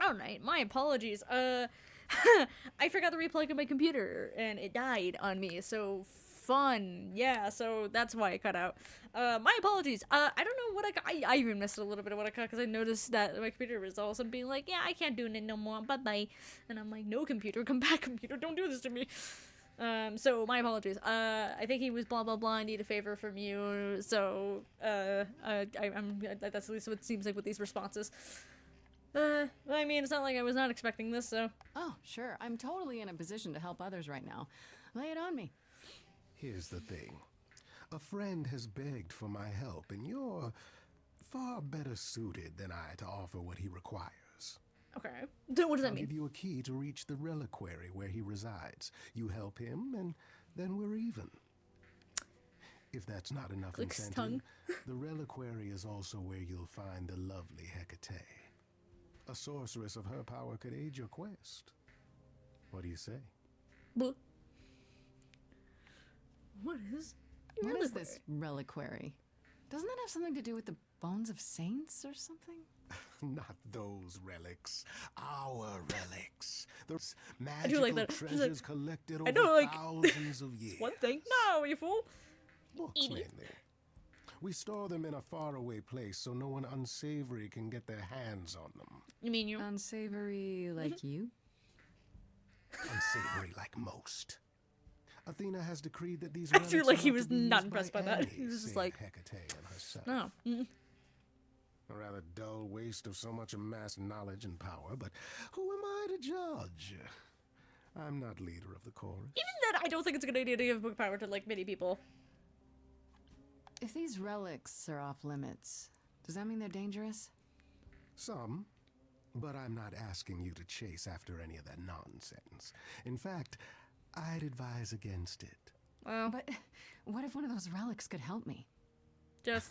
Alright, my apologies. I forgot the replay on my computer, and it died on me, so fun. Yeah, so that's why I cut out. My apologies. I don't know what I got. I even missed a little bit of what I cut, because I noticed that my computer was all of a sudden being like, yeah, I can't do it no more, bye-bye. And I'm like, no, computer, come back, computer, don't do this to me. So my apologies. I think he was blah blah blah. I need a favor from you. So, that's at least what it seems like with these responses. I mean, it's not like I was not expecting this, so. Oh, sure. I'm totally in a position to help others right now. Lay it on me. Here's the thing. A friend has begged for my help, and you're far better suited than I to offer what he requires. Okay. So what does that I'll mean? give you a key to reach the reliquary where he resides. You help him, and then we're even. If that's not enough Clicks incentive, tongue. the reliquary is also where you'll find the lovely Hecate. A sorceress of her power could aid your quest. What do you say? What is? What is this reliquary? Doesn't that have something to do with the bones of saints or something? Not those relics. Our relics. Those I do like magical that. She's like, treasures collected I know, over like, thousands of years. One thing? No, you fool. Books, Idiot. mainly. We store them in a faraway place so no one unsavory can get their hands on them. You mean you? Unsavory like you? Unsavory like most. Athena has decreed that these I relics feel like are he not was to be not used impressed by by that. any He was just save like, Hecate and herself. no. A rather dull waste of so much amassed knowledge and power, but who am I to judge? I'm not leader of the chorus. Even then, I don't think it's a good idea to give book power to, like, many people. If these relics are off limits, does that mean they're dangerous? Some, but I'm not asking you to chase after any of that nonsense. In fact, I'd advise against it. Well, But what if one of those relics could help me? just,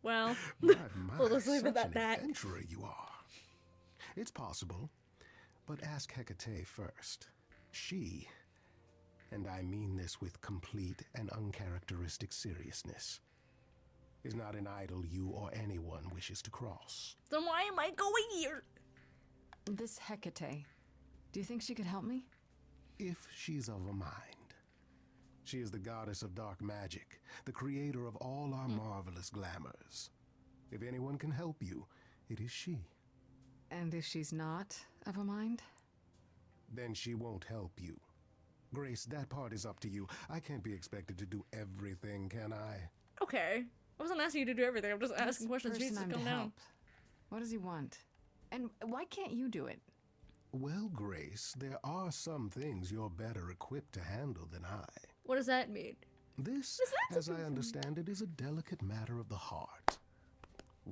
well. My, Well, let's leave it such at an that. adventurer you are. It's possible, but ask Hecate first. She, and I mean this with complete and uncharacteristic seriousness, is not an idol you or anyone wishes to cross. Then why am I going here? This Hecate, do you think she could help me? If she's of a mind. She is the goddess of dark magic, the creator of all our marvelous glamours. If anyone can help you, it is she. And if she's not of a mind? Then she won't help you. Grace, that part is up to you. I can't be expected to do everything, can I? Okay. I wasn't asking you to do everything. I'm just asking questions. Person Jesus, I'm calm to down. help. What does he want? And why can't you do it? Well, Grace, there are some things you're better equipped to handle than I. What does that mean? This, as I understand it, is a delicate matter of the heart.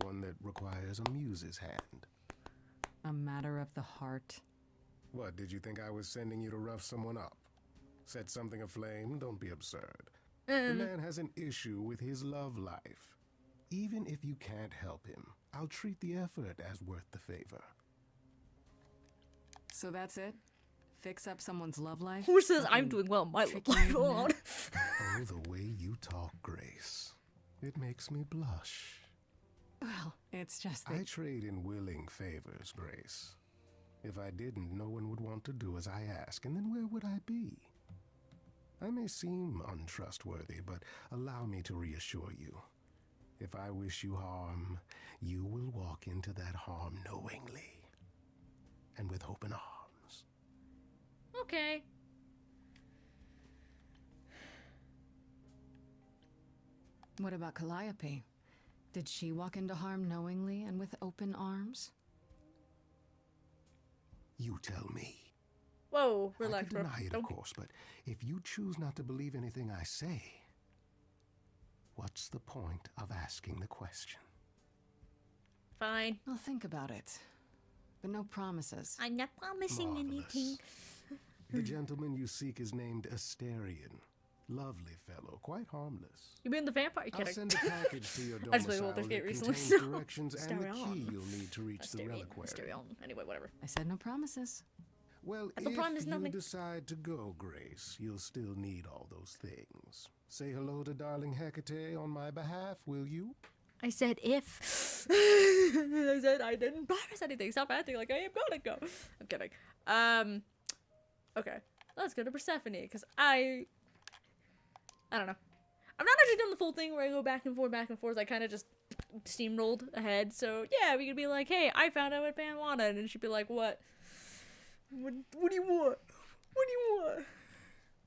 One that requires a muse's hand. A matter of the heart. What, did you think I was sending you to rough someone up? Set something aflame? Don't be absurd. The man has an issue with his love life. Even if you can't help him, I'll treat the effort as worth the favor. So that's it? Fix up someone's love life? Who says I'm doing well in my tricky life? man. Hold on. Oh, the way you talk, Grace. It makes me blush. Well, it's just I that trade in willing favors, Grace. If I didn't, no one would want to do as I ask, and then where would I be? I may seem untrustworthy, but allow me to reassure you. If I wish you harm, you will walk into that harm knowingly and with open arms. Okay. What about Calliope? Did she walk into harm knowingly and with open arms? You tell me. Whoa, I relax, could bro. deny it, of Don't- course, but if you choose not to believe anything I say, what's the point of asking the question? Fine. I'll think about it. But no promises. I'm not promising Marvelous. anything. The gentleman you seek is named Asterion. Lovely fellow, quite harmless. You mean the vampire I'll character? send a package to your I just played domicile Baldur's Gate that recently, contains so- directions and the Asterion. key you'll need to reach the Asterion, reliquary. Asterion. Anyway, whatever. I said no promises. Well, I don't if promise you nothing. decide to go, Grace, you'll still need all those things. Say hello to darling Hecate on my behalf, will you? I said if. I said I didn't promise anything. Stop acting like I am gonna go. I'm kidding. Okay. Let's go to Persephone, because I don't know. I've not actually done the full thing where I go back and forth. I kind of just steamrolled ahead. So, yeah, we could be like, hey, I found out what Pan wanted. And she'd be like, what? What do you want? What do you want?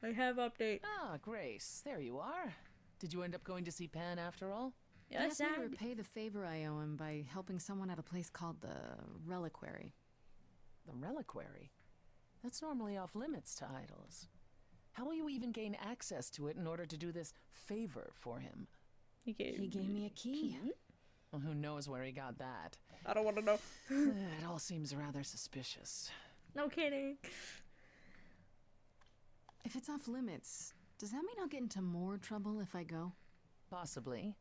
I have update. Ah, Grace, there you are. Did you end up going to see Pan after all? He Yes, asked me to repay the favor I owe him by helping someone at a place called the Reliquary. The Reliquary? That's normally off limits to idols. How will you even gain access to it in order to do this favor for him? He gave me a key. Well, who knows where he got that? I don't want to know. It all seems rather suspicious. No kidding. If it's off limits, does that mean I'll get into more trouble if I go? Possibly.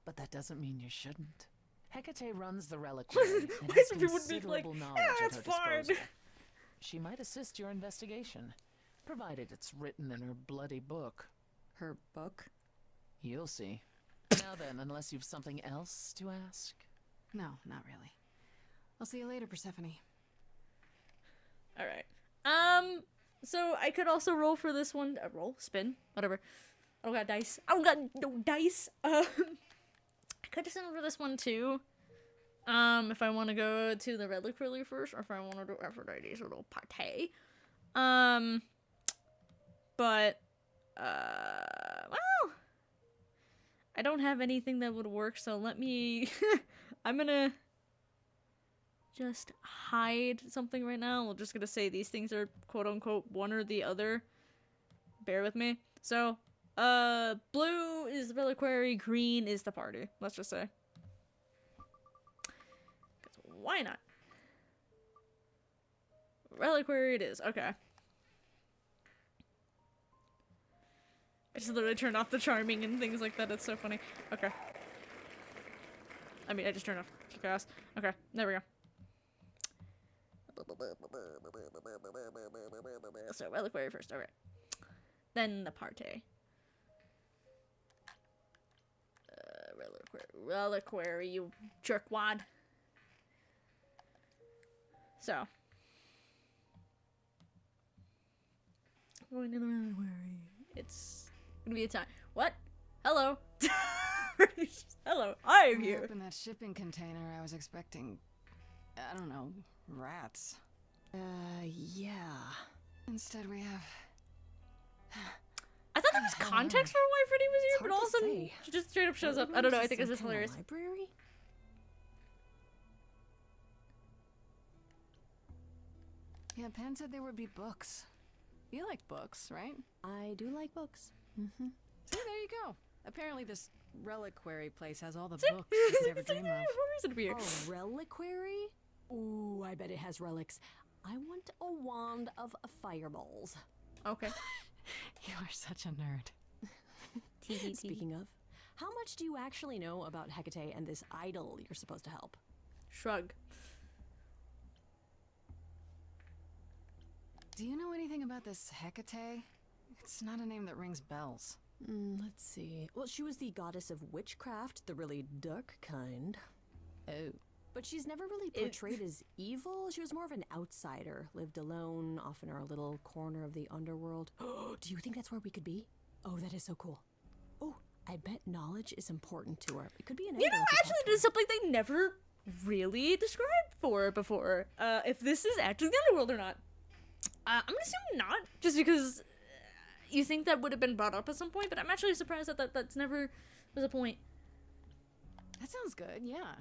But that doesn't mean you shouldn't. Hecate runs the Reliquary and Why has some people would be like, considerable knowledge yeah, at it's her fine. disposal. She might assist your investigation, provided it's written in her bloody book. Her book? You'll see. Now then, unless you've something else to ask. No, not really. I'll see you later, Persephone. Alright. So I could also roll for this one. Roll? Spin? Whatever. I don't got dice. I don't got no dice. I could just send for this one too. If I want to go to the Reliquary first, or if I want to do Aphrodite's little party. But, well, I don't have anything that would work, so let me, I'm gonna just hide something right now. We're just gonna say these things are quote-unquote one or the other. Bear with me. So, blue is the Reliquary, green is the party. Let's just say. 'Cause why not? Reliquary it is. Okay. I just literally turned off the charming and things like that. It's so funny. Okay. I mean, I just turned off chaos. Okay, there we go. So, Reliquary first. Alright. Then the party. Reliquary, you jerkwad. So. Going to the Reliquary. It's gonna be a time. What? Hello. Hello, I am here. Up in that shipping container, I was expecting, I don't know, rats. Yeah. Instead we have... I thought there was context for why Freddy was here, It's but hard all of to a sudden say. she just straight up shows up. I don't know, I think it's just hilarious. Library? Yeah, Pan said there would be books. You like books, right? I do like books. Mm-hmm. See, there you go. Apparently this Reliquary place has all the books you could ever dream of. Reason to be here. A reliquary? Ooh, I bet it has relics. I want a wand of fireballs. Okay. You are such a nerd. Speaking of, how much do you actually know about Hecate and this idol you're supposed to help? Shrug. Do you know anything about this Hecate? It's not a name that rings bells. Let's see. Well, she was the goddess of witchcraft, the really dark kind. Oh. But she's never really portrayed as evil. She was more of an outsider, lived alone, off in her little corner of the underworld. Do you think that's where we could be? Oh, that is so cool. Oh, I bet knowledge is important to her. It could be an You angle know, if we actually, talk to there's her. something they never really described for her before. If this is actually the underworld or not. I'm gonna assume not, just because you think that would have been brought up at some point, but I'm actually surprised that that's never was a point. That sounds good, yeah.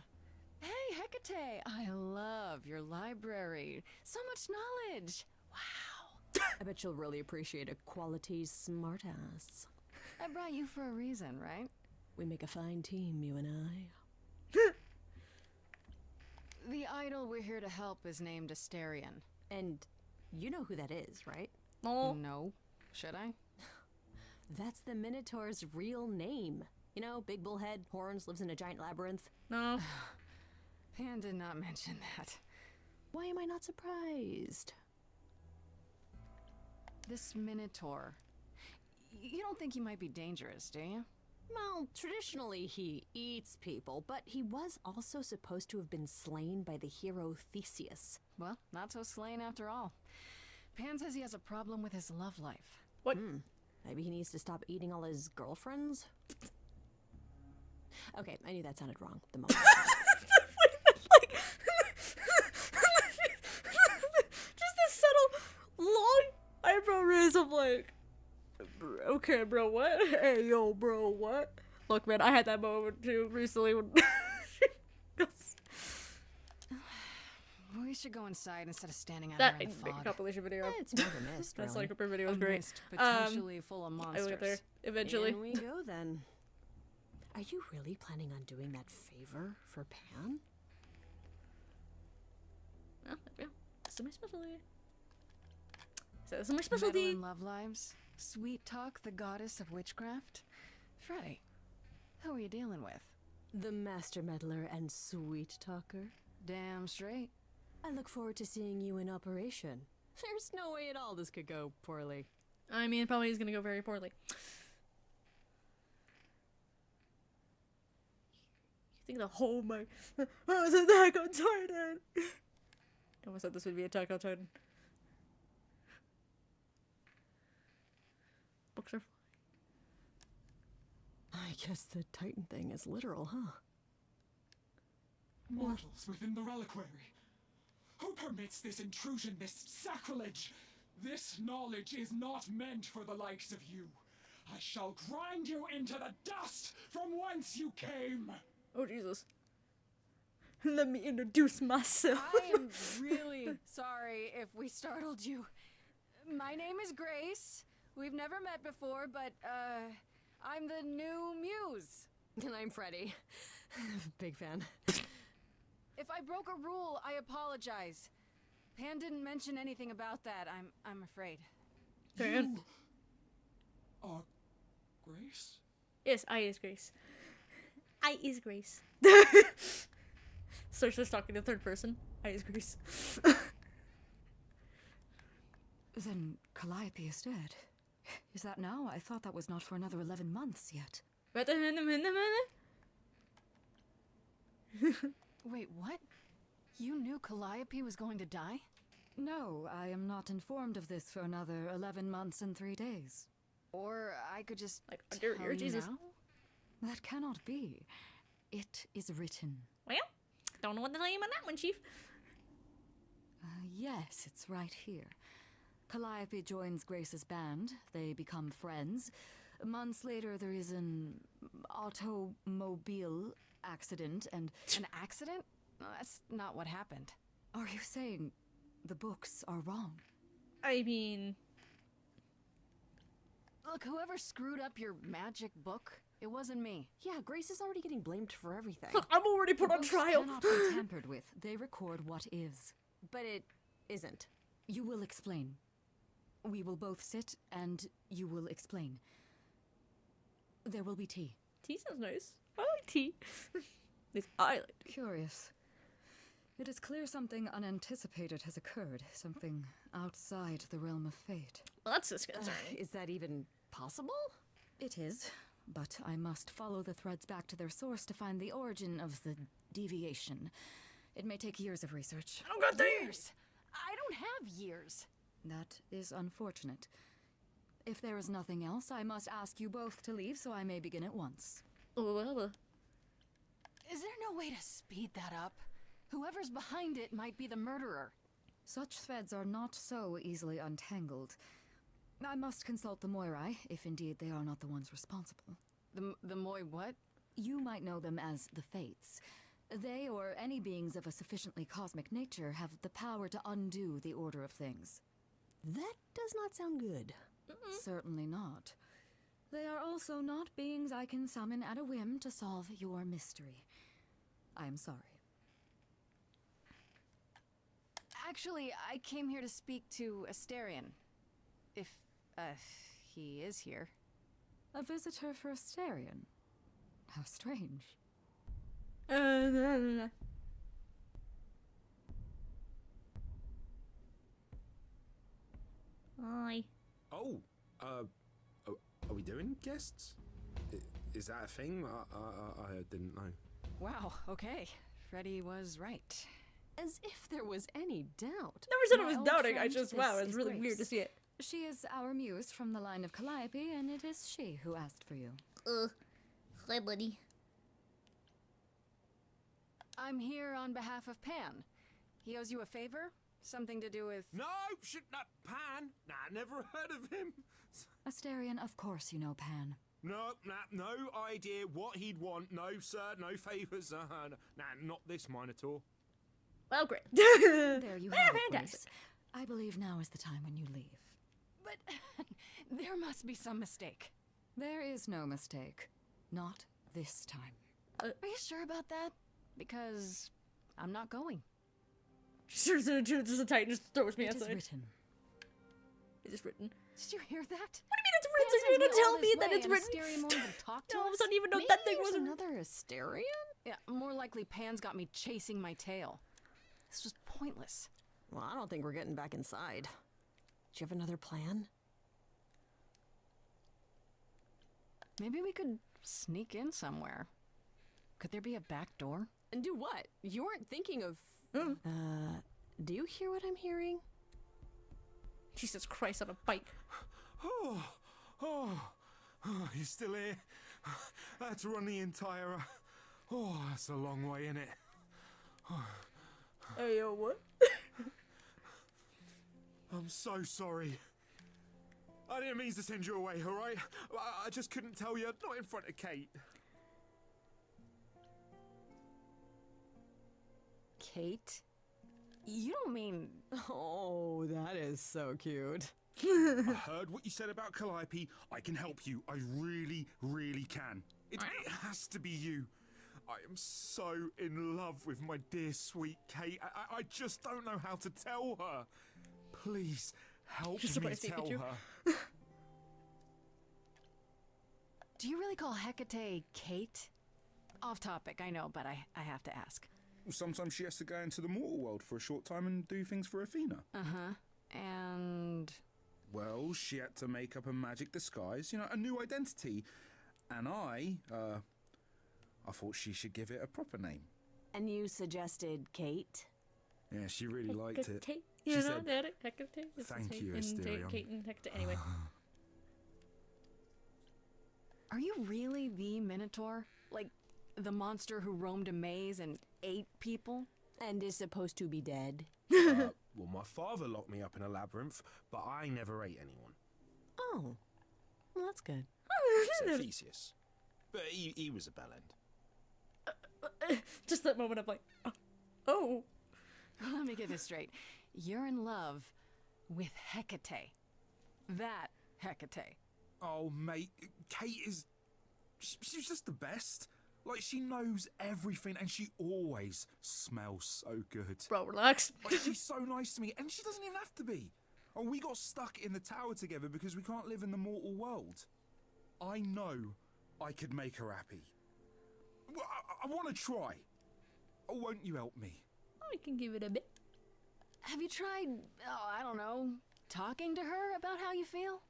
Hey, Hecate! I love your library. So much knowledge. Wow. I bet you'll really appreciate a quality smartass. I brought you for a reason, right? We make a fine team, you and I. The idol we're here to help is named Asterion. And you know who that is, right? Oh, No. Should I? That's the Minotaur's real name. You know, big bullhead, horns, lives in a giant labyrinth. no. Pan did not mention that. Why am I not surprised? This Minotaur. You don't think he might be dangerous, do you? Well, traditionally he eats people, but he was also supposed to have been slain by the hero Theseus. Well, not so slain after all. Pan says he has a problem with his love life. What? Maybe he needs to stop eating all his girlfriends? Okay, I knew that sounded wrong the moment. Like, just this subtle, long eyebrow raise of like, okay, bro, what? Hey, yo, bro, what? Look, man, I had that moment too recently when. We should go inside instead of standing out That here in the make a fog. compilation video. It's more of a mist, That's really. like her video was A great. mist potentially full of I monsters. will get there eventually. In we go then. Are you really planning on doing that favor for Pan? Oh, there we go. This is my specialty. So this is my Meddle specialty. in love lives. Sweet Talk, the goddess of witchcraft. Freddy, who are you dealing with? The master meddler and sweet talker. Damn straight. I look forward to seeing you in operation. There's no way at all this could go poorly. I mean, it probably is gonna go very poorly. You think the whole my was Attack on Titan? I almost said this would be Attack on Titan. Books are. I guess the Titan thing is literal, huh? Mortals within the reliquary. Who permits this intrusion, this sacrilege? This knowledge is not meant for the likes of you. I shall grind you into the dust from whence you came. Oh Jesus! Let me introduce myself. I am really sorry if we startled you. My name is Grace. We've never met before, but, I'm the new muse. And I'm Freddy. Big fan. If I broke a rule, I apologize. Pan didn't mention anything about that, I'm afraid. Pan. You are Grace? Yes, I is Grace. I is Grace. So she's talking to third person. I is Grace. Then Calliope is dead. Is that now? I thought that was not for another 11 months yet. Wait, what? You knew Calliope was going to die? No, I am not informed of this for another 11 months and 3 days. Or I could just Like, under tell your you Jesus. now? That cannot be. It is written. Well, don't know what to tell you about that one, Chief. Yes, it's right here. Calliope joins Grace's band. They become friends. Months later, there is an automobile accident, and An accident? No, that's not what happened. are you saying the books are wrong? I mean, Look, whoever screwed up your magic book, it wasn't me. Yeah, Grace is already getting blamed for everything. look, I'm already put The on books trial. cannot be tampered with. They record what is. But it isn't. You will explain. We will both sit, and you will explain. There will be tea. Tea sounds nice. I like tea. At least I like tea. Curious. It is clear something unanticipated has occurred, something outside the realm of fate. Well, that's disconcerting. Is that even possible? It is, but I must follow the threads back to their source to find the origin of the deviation. It may take years of research. I don't got tea. Years! I don't have years! That is unfortunate. If there is nothing else, I must ask you both to leave so I may begin at once. Oh, well. Is there no way to speed that up? Whoever's behind it might be the murderer. Such threads are not so easily untangled. I must consult the Moirai, if indeed they are not the ones responsible. The Moy what? You might know them as the Fates. They, or any beings of a sufficiently cosmic nature, have the power to undo the order of things. That does not sound good. Certainly not. They are also not beings I can summon at a whim to solve your mystery. I am sorry. Actually, I came here to speak to Asterion. If, he is here. A visitor for Asterion? How strange. No. Hi. Oh, are we doing guests? Is that a thing? I didn't know. Wow, okay. Freddy was right. As if there was any doubt. Never said My I was old doubting. I friend, just, this wow, it's is really weird to Grace. see it. She is our muse from the line of Calliope, and it is she who asked for you. Hi, buddy. I'm here on behalf of Pan. He owes you a favor? Something to do with... No, shit, not Pan. Nah, never heard of him. Asterion, of course you know Pan. No, no idea what he'd want. No, sir, no favours. Nah, not this Minotaur. Well, great. There you have it, Grace. Fantastic. I believe now is the time when you leave. But there must be some mistake. There is no mistake. Not this time. Are you sure about that? Because I'm not going. Sure, just a Titan just throws me It is outside. written. It is written. Did you hear that? What do you mean it's written? So you're gonna tell me that it's written? Asterion won't even talk to No, us? I don't even know Maybe that thing there's wasn't. another Asterion? Yeah, more likely Pan's got me chasing my tail. This was pointless. Well, I don't think we're getting back inside. Do you have another plan? Maybe we could sneak in somewhere. Could there be a back door? And do what? You weren't thinking of... do you hear what I'm hearing? Jesus Christ on a bike. Oh, you still here? I had to run the entire... that's a long way, innit? Hey, yo, what? I'm so sorry. I didn't mean to send you away, alright? I just couldn't tell you, not in front of Kate. Kate? You don't mean... Oh, that is so cute. I heard what you said about Calliope. I can help you. I really, really can. It has to be you. I am so in love with my dear sweet Kate. I just don't know how to tell her. Please help Just me surprised tell Pikachu. her. Do you really call Hecate Kate? Off topic, I know, but I have to ask. Sometimes she has to go into the mortal world for a short time and do things for Athena. Uh-huh. And... Well, she had to make up a magic disguise, a new identity. And I thought she should give it a proper name. And you suggested Kate? Yeah, she really liked it. Hecate, She you know, said, Hecate. It's "Thank Hecate you, and Asterion." Kate and Hecate. Anyway. Are you really the Minotaur? Like, the monster who roamed a maze and ate people? And is supposed to be dead? Well, my father locked me up in a labyrinth, but I never ate anyone. Oh. Well, that's good. Except Theseus. But he was a bellend. Just that moment of like, oh. Let me get this straight. You're in love with Hecate. That Hecate. Oh, mate, Kate is... She's just the best. Like, she knows everything and she always smells so good. Bro, relax. Like, she's so nice to me and she doesn't even have to be. Oh, we got stuck in the tower together because we can't live in the mortal world. I know I could make her happy. Well, I want to try. Oh, won't you help me? I can give it a bit. Have you tried, I don't know, talking to her about how you feel?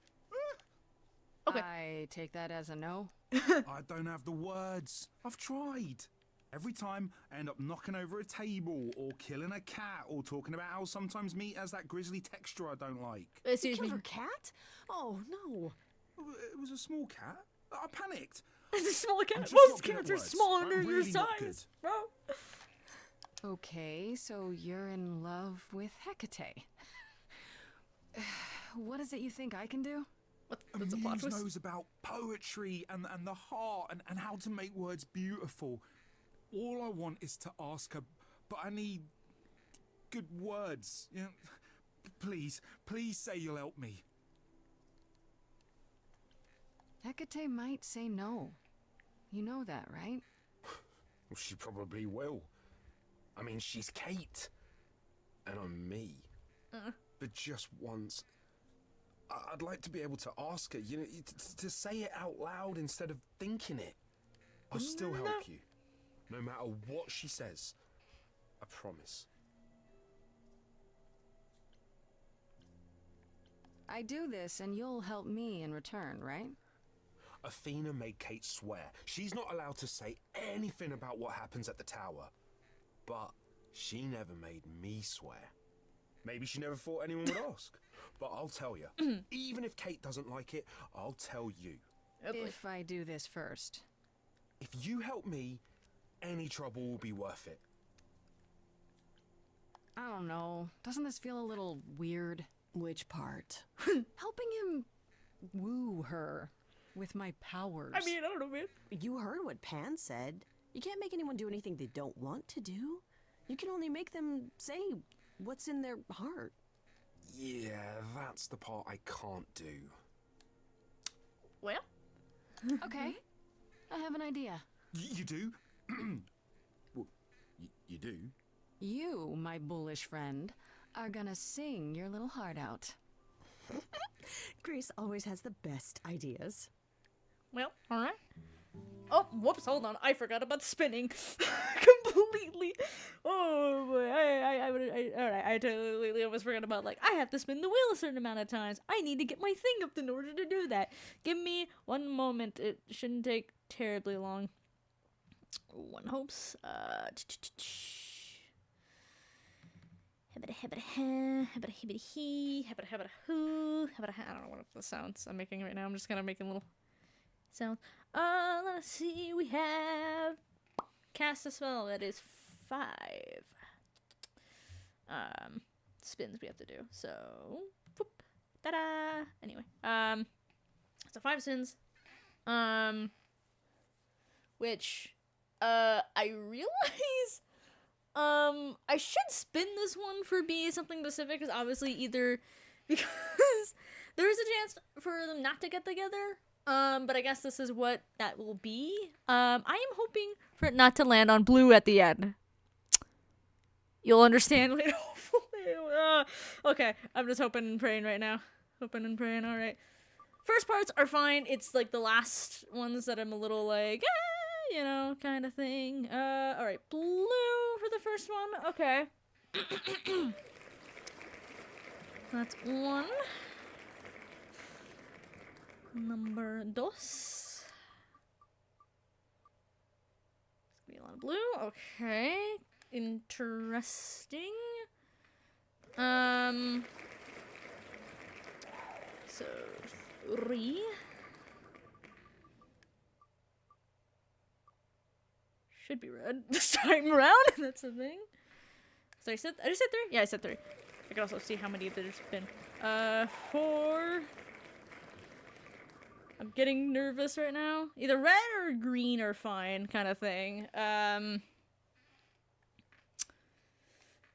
Okay. I take that as a no. I don't have the words. I've tried. Every time I end up knocking over a table or killing a cat or talking about how sometimes meat has that grisly texture I don't like. Excuse me. Killed her cat? Oh, no. It was a small cat. I panicked. It's a small I'm cat. just Most not good at cats are words. small I'm under your really not size, bro. Okay, so you're in love with Hecate. What is it you think I can do? What? That's a plot Muse twist. knows about poetry and the heart and how to make words beautiful. All I want is to ask her, but I need good words. Please say you'll help me. Hecate might say no. You know that, right? Well, she probably will. I mean, she's Kate. And I'm me. But just once, I'd like to be able to ask her, to say it out loud instead of thinking it. I'll still help you. No matter what she says. I promise. I do this and you'll help me in return, right? Athena made Kate swear she's not allowed to say anything about what happens at the tower. But she never made me swear. Maybe she never thought anyone would ask. But I'll tell you, even if Kate doesn't like it, I'll tell you. If I do this first. If you help me, any trouble will be worth it. I don't know. Doesn't this feel a little weird? Which part? Helping him woo her with my powers. I mean, I don't know, man. You heard what Pan said. You can't make anyone do anything they don't want to do. You can only make them say what's in their heart. Yeah, that's the part I can't do. Well, Okay, I have an idea. You do? Well, you do? You, my bullish friend, are gonna sing your little heart out. Grace always has the best ideas. well, all right. Oh, whoops! Hold on, I forgot about spinning completely. Oh boy, all right. I totally almost forgot about like I have to spin the wheel a certain amount of times. I need to get my thing up in order to do that. Give me one moment. It shouldn't take terribly long. One hopes. I don't know what the sounds I'm making right now. I'm just kind of making little sounds. Let's see. We have cast a spell. That is 5 spins we have to do. So, whoop, ta-da. Anyway, so 5 spins. Which, I realize, I should spin this one for being something specific, because obviously either because there is a chance for them not to get together. But I guess this is what that will be. I am hoping for it not to land on blue at the end. You'll understand later, hopefully. Okay, I'm just hoping and praying right now. Hoping and praying, alright. First parts are fine. It's like the last ones that I'm a little like, you know, kind of thing. Alright, blue for the first one. Okay. That's 1. Number 2. It's gonna be a lot of blue. Okay. Interesting. So 3. Should be red this time around. That's the thing. So I just said 3? Yeah, I said 3. I can also see how many there's been. 4. I'm getting nervous right now. Either red or green are fine, kind of thing.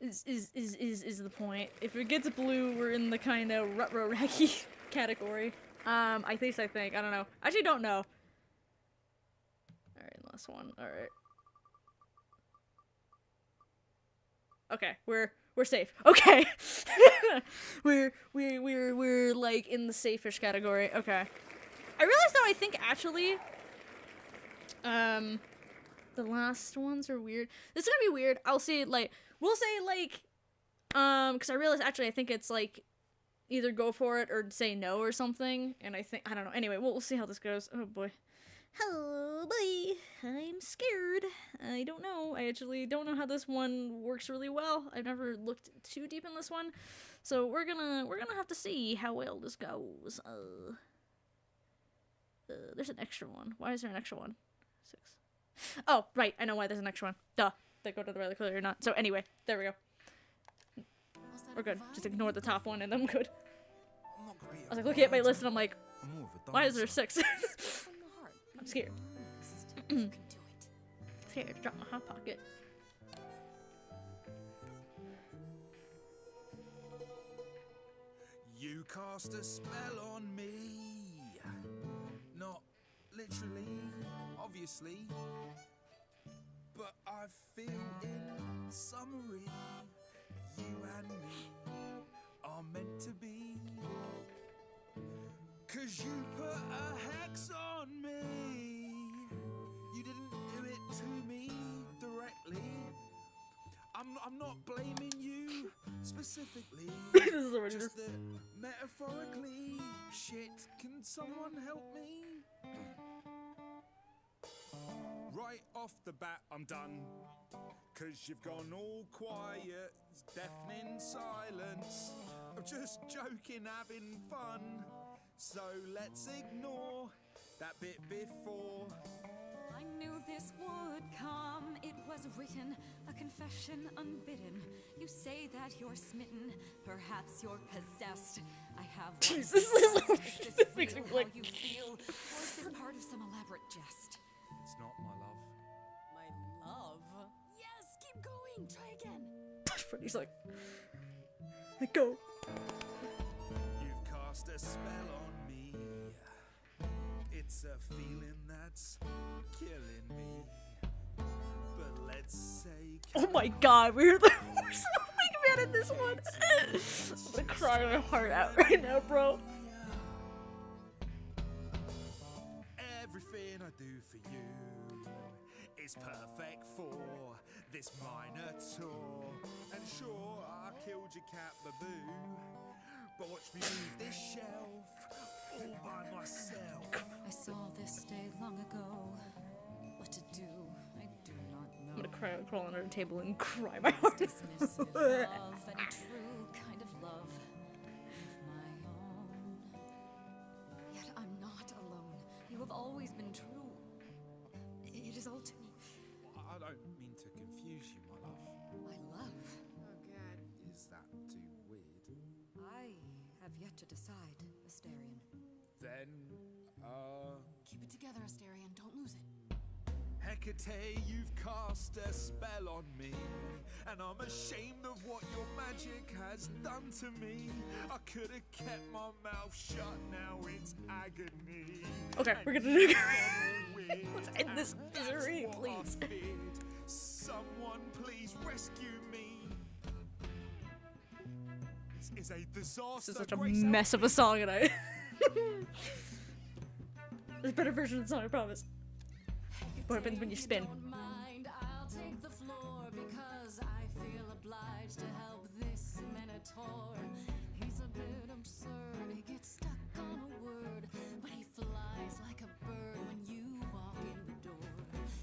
Is the point. If it gets blue, we're in the kind of rut-row-raggy category. I think. I don't know. I actually don't know. Alright, last one. Alright. Okay, we're safe. Okay. we're like in the safe-ish category. Okay. I realized though, I think actually, the last ones are weird. This is gonna be weird. I'll say like, we'll say like, because I realized actually I think it's like, either go for it or say no or something. And I don't know. Anyway, we'll see how this goes. Oh boy. Oh boy. I'm scared. I don't know. I actually don't know how this one works really well. I've never looked too deep in this one. So we're gonna have to see how well this goes. There's an extra one. Why is there an extra one? 6. Oh, right. I know why there's an extra one. Duh. They go to the right clearly or not. So anyway, there we go. We're good. Just ignore the top one and I'm good. I was like looking at my list and I'm like, why is there 6? I'm scared. Scared to drop my hot pocket. You cast a spell on me. Not literally, obviously. But I feel in summary, you and me are meant to be. 'Cause you put a hex on me. You didn't do it to me directly. I'm not blaming you specifically. This is already just that metaphorically. Shit, can someone help me? Right off the bat, I'm done. 'Cause you've gone all quiet, deafening silence. I'm just joking, having fun. So let's ignore that bit before. I knew this would come. It was written, a confession unbidden. You say that you're smitten, perhaps you're possessed. I have Jesus, this this makes me real like. how you feel, or is this part of some elaborate jest? It's not my love. My love. Yes, keep going. Try again. Freddy's like, let go. You've cast a spell on me. It's a feeling that's killing me. But let's say. Oh my god, we heard the horse. Oh my god, in this one. I'm gonna cry my heart out right now, bro. Everything I do for you is perfect for this minor tour. And sure, I killed your cat Baboo, but watch me move this shelf all by myself. I saw this day long ago. What to do, I do not know. I'm gonna crawl under the table and cry my heart out. Dismissive love and true kind of love of my own. Yet I'm not alone. You have always been true. It is all too. I don't mean to confuse you, my love. My love. Oh god. Is that too weird? I have yet to decide, Asterion. Then, Keep it together, Asterion. Don't lose it. Hecate, you've cast a spell on me, and I'm ashamed of what your magic has done to me. I could have kept my mouth shut, now it's agony. Okay, we're gonna do it. Let's end this misery, please. Someone please rescue me. This is a disaster. This is such a Grace, mess of a song, and I. There's a better version of the song, I promise. What happens when you spin? Don't mind, I'll take the floor because I feel obliged to help this minotaur. He's a bit absurd, he gets stuck on a word, but he flies like a bird when you walk in the door.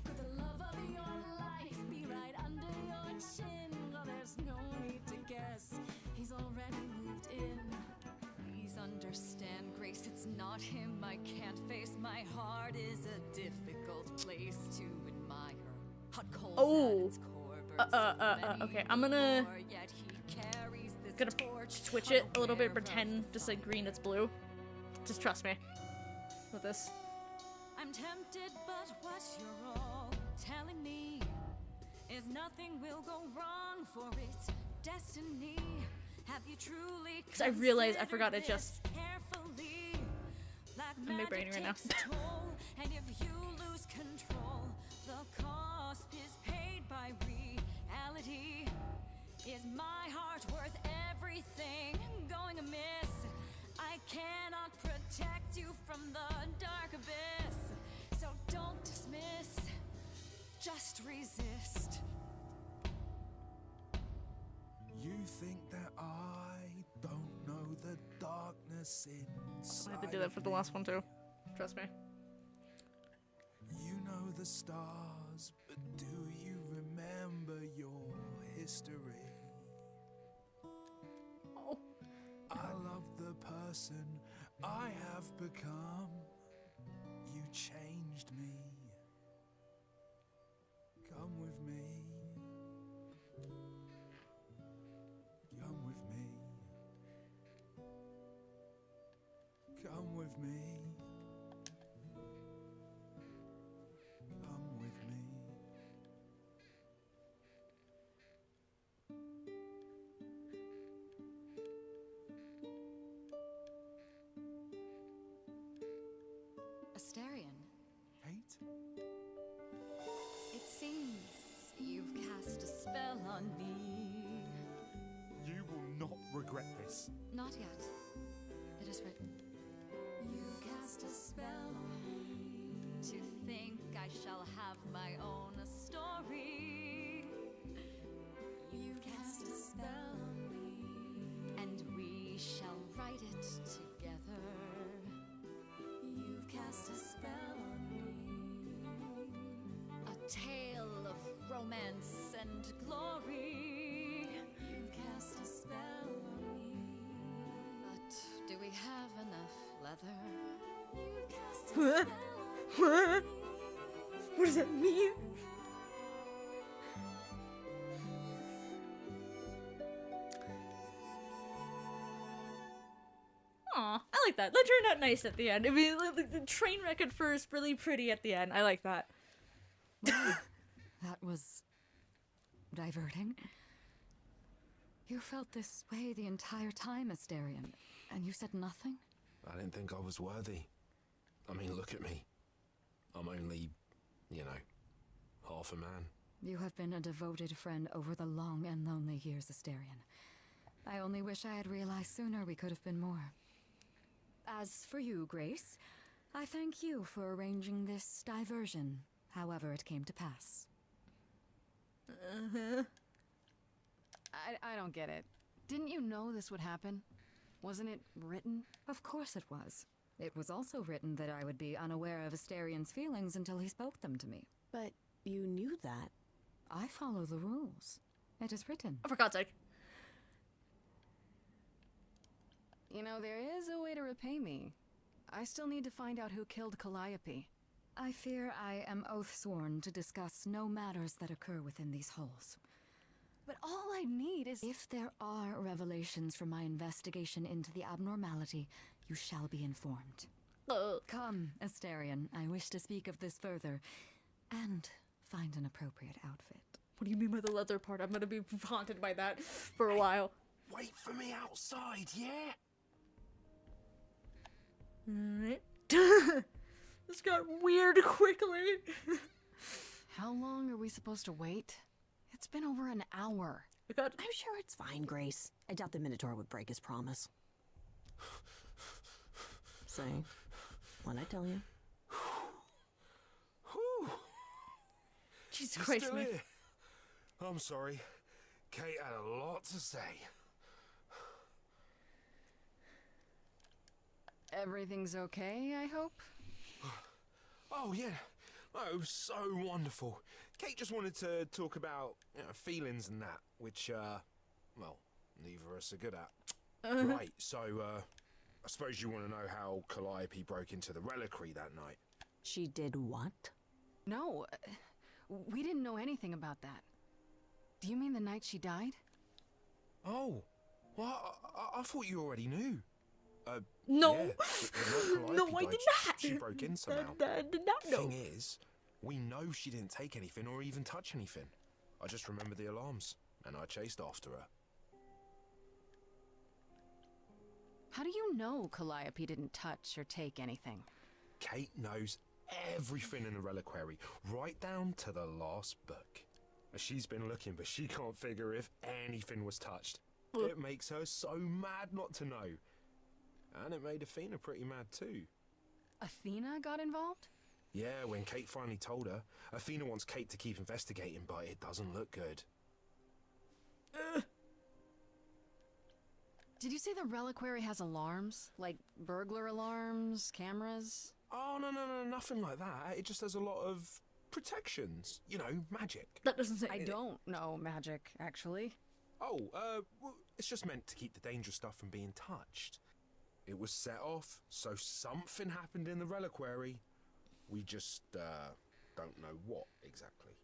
Could the love of your life be right under your chin? Well, there's no need to guess, he's already moved in. Please understand, Grace, it's not him I can't face. My heart is a difficult place to admire. Hot coals Oh. at its core burns so many Okay, I'm gonna more, yet he carries this gonna torch switch it a little bit, unaware of pretend the just like fire. green, it's blue. Just trust me with this. I'm tempted, but what you're all telling me is nothing will go wrong, for it's destiny. Have you truly? Because I realized I forgot it considered just. this carefully? Like I'm magic brainy right now. takes a toll, and if you lose control, the cost is paid by reality. Is my heart worth everything going amiss? I cannot protect you from the dark abyss, so don't dismiss, just resist. You think that I don't know the darkness inside? I had to do that for the last one too. Trust me. You know the stars, but do you remember your history? Oh. I love the person I have become. You changed me. Come with me. Come with me. Come with me. Come with me. Asterion, Hate? it seems you've cast a spell on me. You will not regret this. Not yet. It is written. You cast a spell on me. To think I shall have my own story, You cast a spell on me. and we shall write it together. You've cast a spell tale of romance and glory. You cast a spell on me. But do we have enough leather? You cast a What? spell What? What does that mean? Aw, I like that. That turned out nice at the end. I mean, like, the train wreck at first, really pretty at the end. I like that. Well, that was diverting. You felt this way the entire time, Asterion, and you said nothing? I didn't think I was worthy. I mean, look at me. I'm only, you know, half a man. You have been a devoted friend over the long and lonely years, Asterion. I only wish I had realized sooner we could have been more. As for you, Grace, I thank you for arranging this diversion, however it came to pass. I don't get it. Didn't you know this would happen? Wasn't it written? Of course it was. It was also written that I would be unaware of Asterion's feelings until he spoke them to me. But you knew that. I follow the rules. It is written. Oh, for God's sake. You know, there is a way to repay me. I still need to find out who killed Calliope. I fear I am oath-sworn to discuss no matters that occur within these halls. But all I need is... If there are revelations from my investigation into the abnormality, you shall be informed. Come, Asterion, I wish to speak of this further, and find an appropriate outfit. What do you mean by the leather part? I'm gonna be haunted by that for a while. Wait for me outside, yeah? Alright. This got weird quickly. How long are we supposed to wait? It's been over an hour. I'm sure it's fine, Grace. I doubt the Minotaur would break his promise. Say, what'd I tell you? Jesus You're Christ, still man. here. I'm sorry. Kate had a lot to say. Everything's okay, I hope? Oh, yeah. Oh, it was so wonderful. Kate just wanted to talk about, you know, feelings and that, which, well, neither of us are good at. Right, so, I suppose you want to know how Calliope broke into the reliquary that night. She did what? No, we didn't know anything about that. Do you mean the night she died? Oh, well, I thought you already knew. No. Yeah, the night No, Calliope I did died, not. She broke in somehow. I did not know. Thing is, we know she didn't take anything or even touch anything. I just remember the alarms, and I chased after her. How do you know Calliope didn't touch or take anything? Kate knows everything in the reliquary, right down to the last book. She's been looking, but she can't figure if anything was touched. It makes her so mad not to know. And it made Athena pretty mad too. Athena got involved? Yeah, when Kate finally told her, Athena wants Kate to keep investigating, but it doesn't look good. Did you say the reliquary has alarms? Like burglar alarms, cameras? Oh, no, nothing like that. It just has a lot of protections. You know, magic. That doesn't say I don't know magic, actually. Oh, well, it's just meant to keep the dangerous stuff from being touched. It was set off, so something happened in the reliquary. We just, don't know what exactly.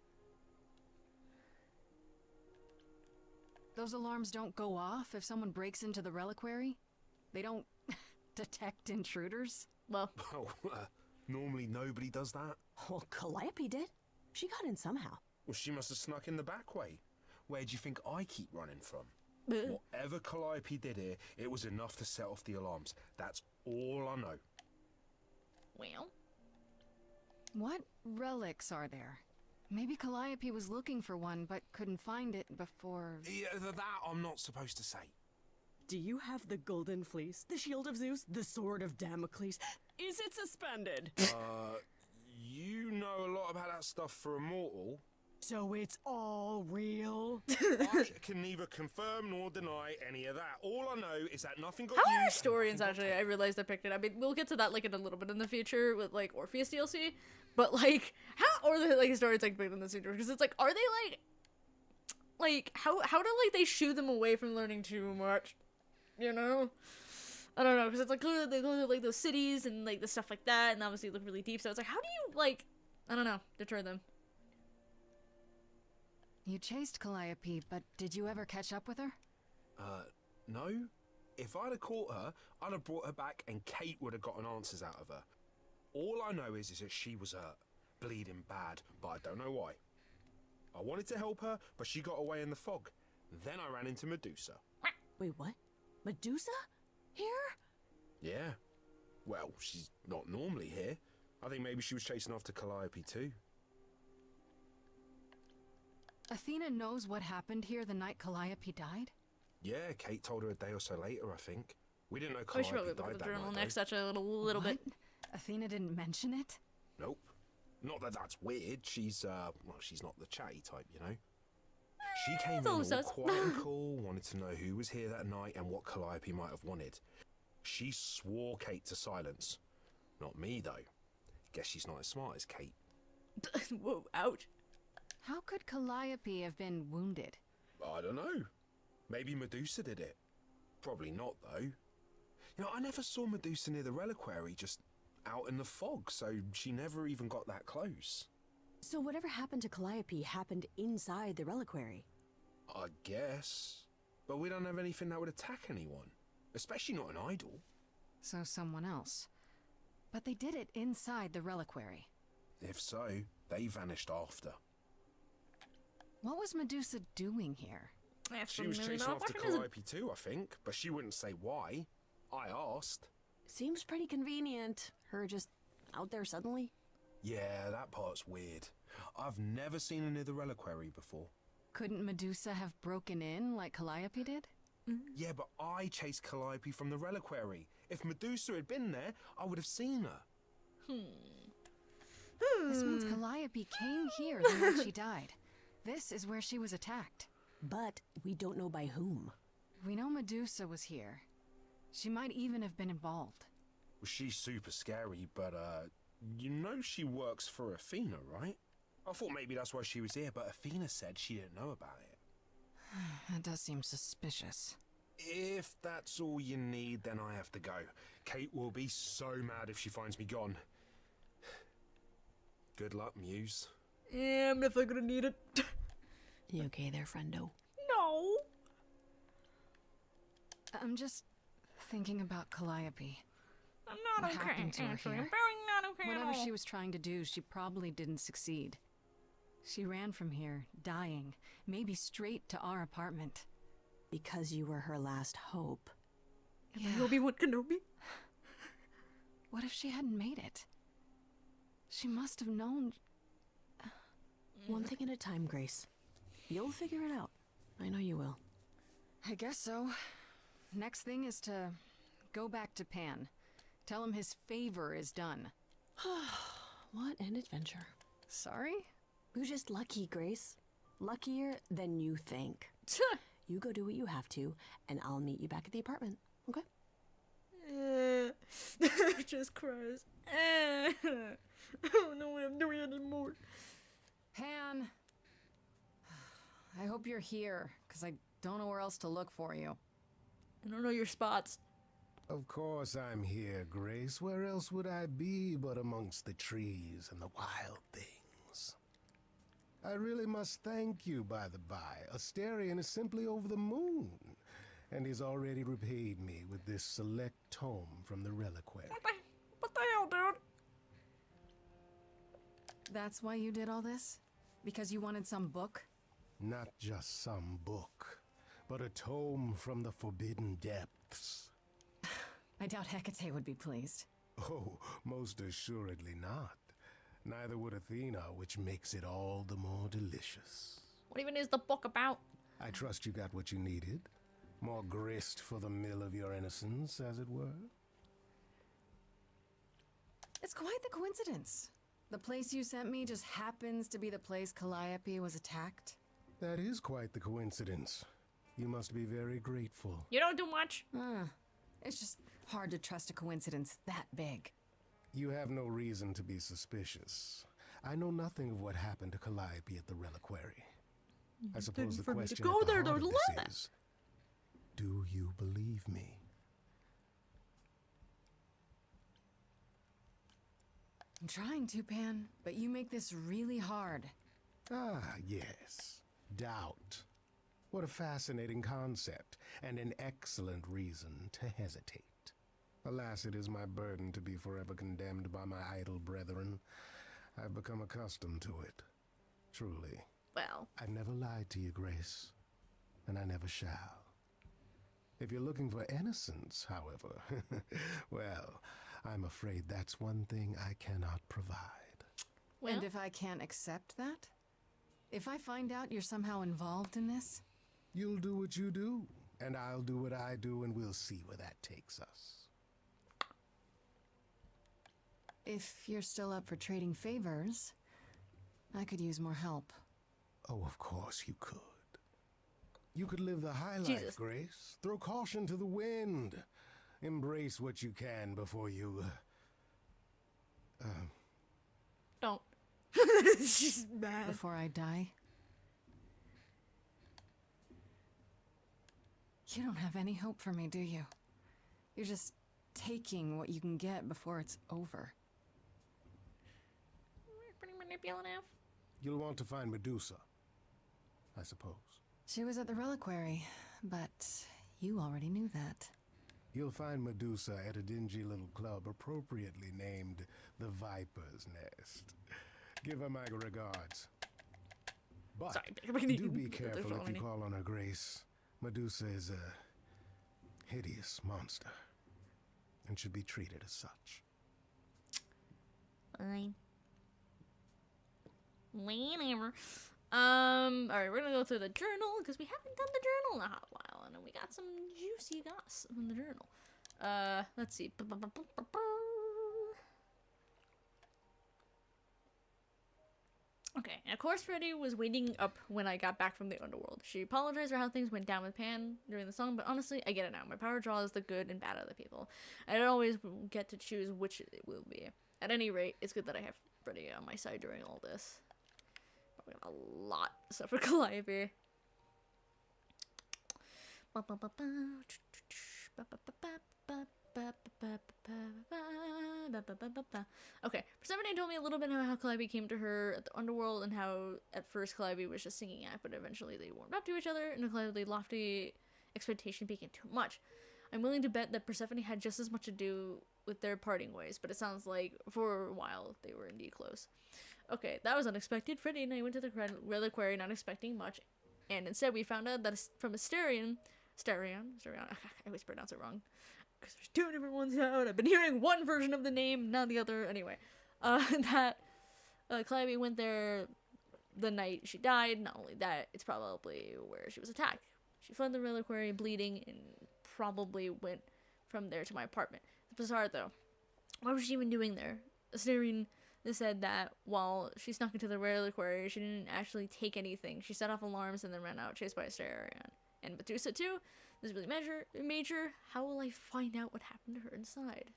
Those alarms don't go off if someone breaks into the reliquary? They don't detect intruders? Well, Well, normally nobody does that. Well, Calliope did. She got in somehow. Well, she must have snuck in the back way. Where do you think I keep running from? Whatever Calliope did here, it was enough to set off the alarms. That's all I know. well. What relics are there? Maybe Calliope was looking for one, but couldn't find it before... Yeah, that I'm not supposed to say. Do you have the golden fleece, the shield of Zeus, the sword of Damocles? Is it suspended? You know a lot about that stuff for a mortal. So it's all real? I can neither confirm nor deny any of that. All I know is that nothing got How are used. and historians nothing got actually? I realized I picked it. I mean, we'll get to that like in a little bit in the future with like Orpheus DLC. But like, how or the like stories like bigger than the secret, because it's like, are they like how do like they shoo them away from learning too much, you know? I don't know, because it's like clearly they go to like those cities and like the stuff like that, and obviously look really deep. So it's like, how do you like, I don't know, deter them? You chased Calliope, but did you ever catch up with her? No. If I'd have caught her, I'd have brought her back and Kate would have gotten answers out of her. All I know is that she was hurt, bleeding bad, but I don't know why. I wanted to help her, but she got away in the fog. Then I ran into Medusa. Wait, what? Medusa? Here? Yeah. Well, she's not normally here. I think maybe she was chasing after Calliope too. Athena knows what happened here the night Calliope died? Yeah, Kate told her a day or so later, I think. We didn't know We should Calliope probably look died at the that journal night, next, though. such a little bit. What? Athena didn't mention it? Nope. Not that that's weird. She's, well, she's not the chatty type, you know? She came in all quiet and cool, wanted to know who was here that night and what Calliope might have wanted. She swore Kate to silence. Not me, though. Guess she's not as smart as Kate. Whoa, ouch. How could Calliope have been wounded? I don't know. Maybe Medusa did it. Probably not, though. You know, I never saw Medusa near the reliquary, just out in the fog, so she never even got that close. So whatever happened to Calliope happened inside the reliquary. I guess. But we don't have anything that would attack anyone. Especially not an idol. So someone else. But they did it inside the reliquary. If so, they vanished after. What was Medusa doing here? She was chasing after Calliope too, I think. But she wouldn't say why. I asked. Seems pretty convenient. Her just out there suddenly. Yeah, that part's weird. I've never seen her near the reliquary before. Couldn't Medusa have broken in like Calliope did? Yeah, but I chased Calliope from the reliquary. If Medusa had been there, I would have seen her. This means Calliope came here the night she died. This is where she was attacked. But we don't know by whom. We know Medusa was here. She might even have been involved. Well, she's super scary, but, you know she works for Athena, right? I thought maybe that's why she was here, but Athena said she didn't know about it. That does seem suspicious. If that's all you need, then I have to go. Kate will be so mad if she finds me gone. Good luck, Muse. Yeah, I'm definitely gonna need it. You okay there, friendo? No. I'm just thinking about Calliope. I'm not What okay. happened to her Actually, here? I'm very not okay. at Whatever all. she was trying to do, she probably didn't succeed. She ran from here, dying, maybe straight to our apartment. Because you were her last hope. Yeah. Obi-Wan Kenobi. What if she hadn't made it? She must have known. One thing at a time, Grace. You'll figure it out. I know you will. I guess so. Next thing is to go back to Pan. Tell him his favor is done. What an adventure. Sorry? You're just lucky, Grace. Luckier than you think. You go do what you have to, and I'll meet you back at the apartment, okay? Just cries. I don't know what I'm doing anymore. Pan! I hope you're here, because I don't know where else to look for you. I don't know your spots. Of course I'm here, Grace. Where else would I be but amongst the trees and the wild things? I really must thank you, by the by. Asterion is simply over the moon, and he's already repaid me with this select tome from the reliquary. What the hell, dude? That's why you did all this? Because you wanted some book? Not just some book, but a tome from the forbidden depths. I doubt Hecate would be pleased. Oh, most assuredly not. Neither would Athena, which makes it all the more delicious. What even is the book about? I trust you got what you needed. More grist for the mill of your innocence, as it were. It's quite the coincidence. The place you sent me just happens to be the place Calliope was attacked. That is quite the coincidence. You must be very grateful. You don't do much. It's just hard to trust a coincidence that big. You have no reason to be suspicious. I know nothing of what happened to Calliope at the Reliquary. I suppose the for me to question go at the there, heart of there's this limit. is, do you believe me? I'm trying to, Pan, but you make this really hard. Ah, yes. Doubt. What a fascinating concept, and an excellent reason to hesitate. Alas, it is my burden to be forever condemned by my idle brethren. I've become accustomed to it. Truly. Well, I've never lied to you, Grace, and I never shall. If you're looking for innocence, however, well, I'm afraid that's one thing I cannot provide. well, And if I can't accept that? If I find out you're somehow involved in this? You'll do what you do, and I'll do what I do, and we'll see where that takes us. If you're still up for trading favors, I could use more help. Oh, of course you could. You could live the high life, Jesus. Grace. Throw caution to the wind. Embrace what you can before you... don't. She's mad. Before I die? You don't have any hope for me, do you? You're just taking what you can get before it's over. Pretty manipulative. You'll want to find Medusa, I suppose. She was at the reliquary, but you already knew that. You'll find Medusa at a dingy little club appropriately named the Viper's Nest. Give her my regards. But Sorry. do be careful if you call on her, Grace. Medusa is a hideous monster and should be treated as such. Fine. Whatever. Alright, we're gonna go through the journal because we haven't done the journal in a hot while, and we got some juicy goss from the journal. Let's see. Okay, of course Freddy was waiting up when I got back from the underworld. She apologized for how things went down with Pan during the song, but honestly, I get it now. My power draws the good and bad out of the people. I don't always get to choose which it will be. At any rate, it's good that I have Freddy on my side during all this. We got a lot of stuff for Calliope. Okay, Persephone told me a little bit about how Calliope came to her at the underworld and how at first Calliope was just singing act, but eventually they warmed up to each other and the Calliope's lofty expectation became too much. I'm willing to bet that Persephone had just as much to do with their parting ways, but it sounds like for a while they were indeed close. Okay, that was unexpected. Freddy and I went to the reliquary not expecting much, and instead we found out that from Asterion, I always pronounce it wrong, because there's two different ones now, and I've been hearing one version of the name, not the other. Anyway, that Calliope went there the night she died. Not only that, it's probably where she was attacked. She fled the reliquary bleeding and probably went from there to my apartment. It's bizarre though. What was she even doing there? Asterion said that while she snuck into the reliquary, she didn't actually take anything. She set off alarms and then ran out, chased by Asterion. And Medusa too? This is really major. How will I find out what happened to her inside?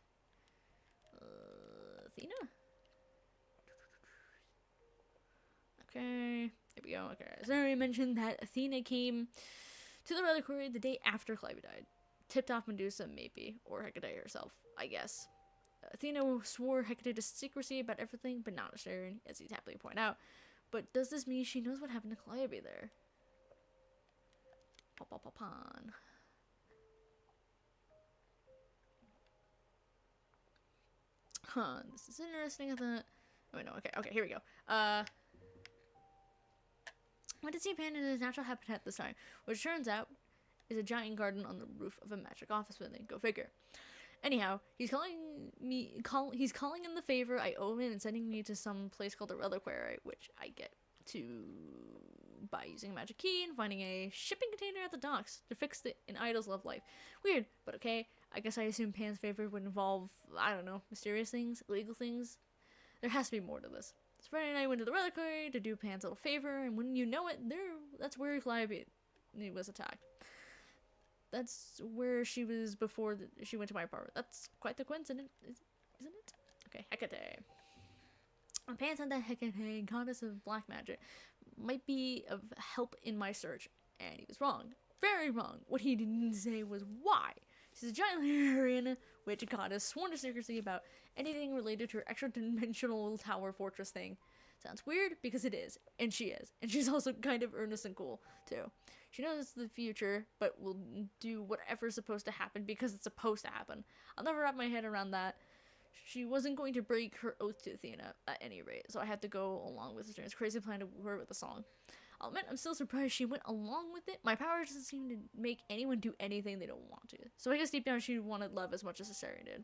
Athena? Okay, there we go. Okay, as I already mentioned that Athena came to the reliquary the day after Calliope died. Tipped off Medusa, maybe. Or Hecate herself, I guess. Athena swore Hecate to secrecy about everything, but not Asterion, as he's happily pointed out. But does this mean she knows what happened to Calliope there? Pawn. Huh, this is interesting. I thought. Oh, no, okay, here we go. Went to see Pan in his natural habitat this time, which turns out is a giant garden on the roof of a magic office building. Go figure. Anyhow, he's calling in the favor I owe him and sending me to some place called the Reliquary, which I get to by using a magic key and finding a shipping container at the docks to fix the in Idol's love life. Weird, but okay. I guess I assume Pan's favor would involve, I don't know, mysterious things, illegal things. There has to be more to this. So Freddy and I went to the Reliquary to do Pan's little favor, and when you know it, that's where Calliope was attacked. That's where she was before she went to my apartment. That's quite the coincidence, isn't it? Okay, Hecate. Pan said that Hecate, goddess of black magic, might be of help in my search, and he was wrong. Very wrong. What he didn't say was why. She's a giant Lyrian witch goddess sworn to secrecy about anything related to her extra-dimensional tower fortress thing. Sounds weird, because it is, and she is. And she's also kind of earnest and cool, too. She knows the future, but will do whatever's supposed to happen because it's supposed to happen. I'll never wrap my head around that. She wasn't going to break her oath to Athena, at any rate, so I had to go along with Athena's crazy plan to woo her with a song. I'll admit, I'm still surprised she went along with it. My power doesn't seem to make anyone do anything they don't want to. So I guess deep down she wanted love as much as Assyrian did.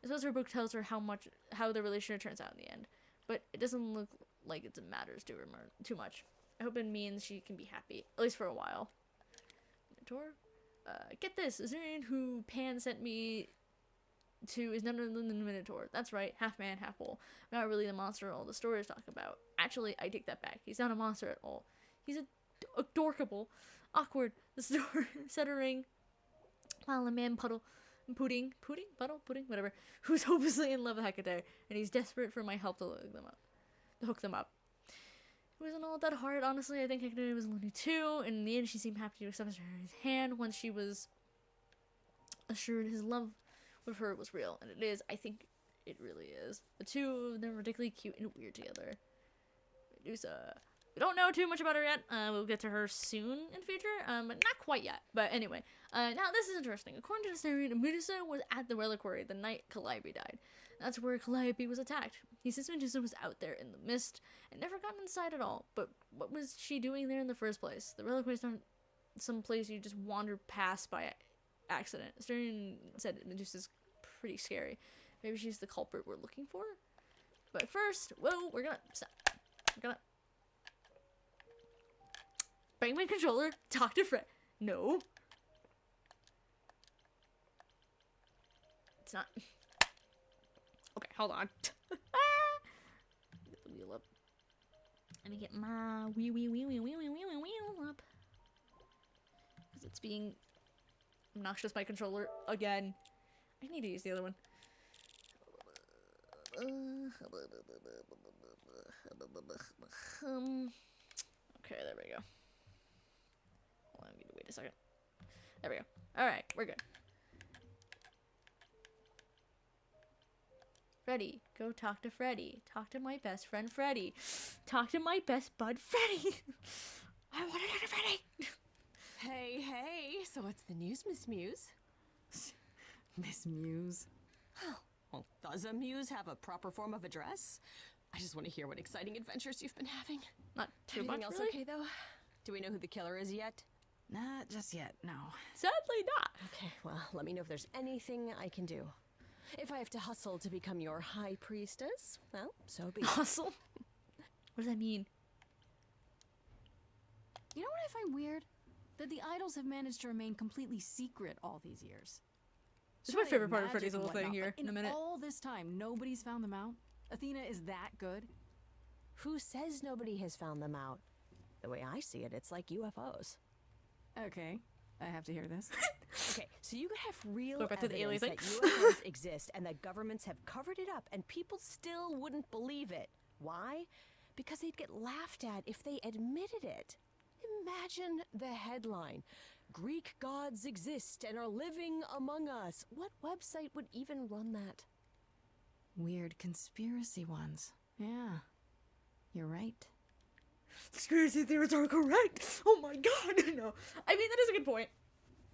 I suppose her book tells her how the relationship turns out in the end. But it doesn't look like it matters to her too much. I hope it means she can be happy, at least for a while. Minotaur? Get this, Assyrian who Pan sent me to is none other than the Minotaur. That's right, half man, half bull. Not really the monster all the stories talk about. Actually, I take that back. He's not a monster at all. He's adorkable, awkward, the story stuttering, while a man pudding, whatever, who's hopelessly in love with Hecate, and he's desperate for my help to hook them up. It wasn't all that hard, honestly. I think Hecate was lonely too, and in the end she seemed happy to accept his hand once she was assured his love with her was real, and it is. I think it really is. The two of them are ridiculously cute and weird together. Medusa. We don't know too much about her yet. We'll get to her soon in the future, but not quite yet. But anyway, now this is interesting. According to the story, Medusa was at the reliquary the night Calliope died. That's where Calliope was attacked. He says Medusa was out there in the mist and never got inside at all. But what was she doing there in the first place? The reliquary is not some place you just wander past by accident. Sterling said Medusa's pretty scary. Maybe she's the culprit we're looking for? But first, whoa, we're gonna stop. We're gonna bang my controller, talk to Fred. No. It's not. Okay, hold on. Get the wheel up. Let me get my wheel up. Because it's being obnoxious, my controller, again. I need to use the other one. Okay, there we go. Hold on, I need to wait a second. There we go. Alright, we're good. Freddy, go talk to Freddy. Talk to my best friend Freddy. Talk to my best bud Freddy. I want to talk to Freddy. Hey, hey. So what's the news, Miss Muse? Miss Muse. Well, does a muse have a proper form of address? I just want to hear what exciting adventures you've been having. Not too Everything much, else really? okay, though? Do we know who the killer is yet? Not just yet, no. Sadly not. Okay, well, let me know if there's anything I can do. If I have to hustle to become your high priestess, well, so be it. Hustle? What does that mean? You know what I find weird? That the idols have managed to remain completely secret all these years. This is my Sure, they favorite have part of magic Freddy's and little thing whatnot, here but in a minute. all this time, nobody's found them out? Athena is that good? Who says nobody has found them out? The way I see it, it's like UFOs. Okay, I have to hear this. Okay, so you could have real Go back to the alien evidence thing. that UFOs exist and that governments have covered it up and people still wouldn't believe it. Why? Because they'd get laughed at if they admitted it. Imagine the headline. Greek gods exist and are living among us. What website would even run that? Weird conspiracy ones. Yeah, you're right. Conspiracy theories are correct. Oh my god, no. I mean, that is a good point.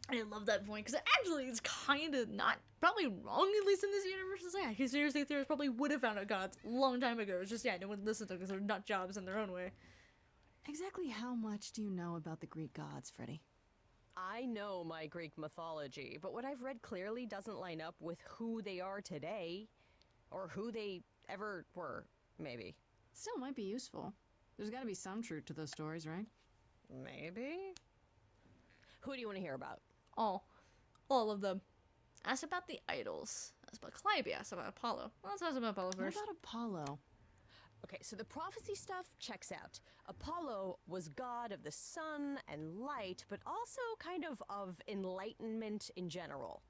I love that point, because actually it's kind of not probably wrong, at least in this universe, to say. Conspiracy theorists probably would have found out gods a long time ago. It's just, yeah, no one listened to them because they're nut jobs in their own way. Exactly how much do you know about the Greek gods, Freddy? I know my Greek mythology, but what I've read clearly doesn't line up with who they are today. Or who they ever were, maybe. Still might be useful. There's gotta be some truth to those stories, right? Maybe? Who do you want to hear about? All of them. Ask about the idols. Ask about Calliope. Ask about Apollo. Well, let's ask about Apollo What first. about Apollo? Okay, so the prophecy stuff checks out. Apollo was god of the sun and light, but also kind of enlightenment in general.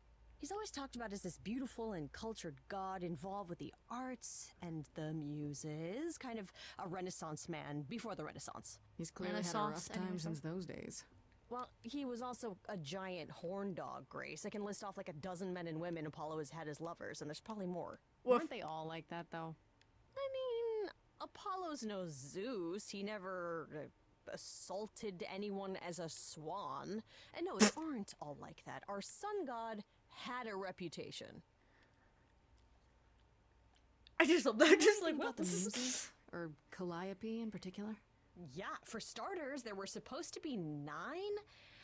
He's always talked about as this beautiful and cultured god involved with the arts and the muses, kind of a Renaissance man before the Renaissance. He's clearly had a rough time since those days. Well, he was also a giant horn dog, Grace. I can list off like a dozen men and women Apollo has had as lovers, and there's probably more. Weren't they all like that, though? I mean, Apollo's no Zeus. He never assaulted anyone as a swan. And no, they aren't all like that. Our sun god had a reputation. I just love that. Just like, About what the muses? Or Calliope in particular? Yeah, for starters, there were supposed to be 9.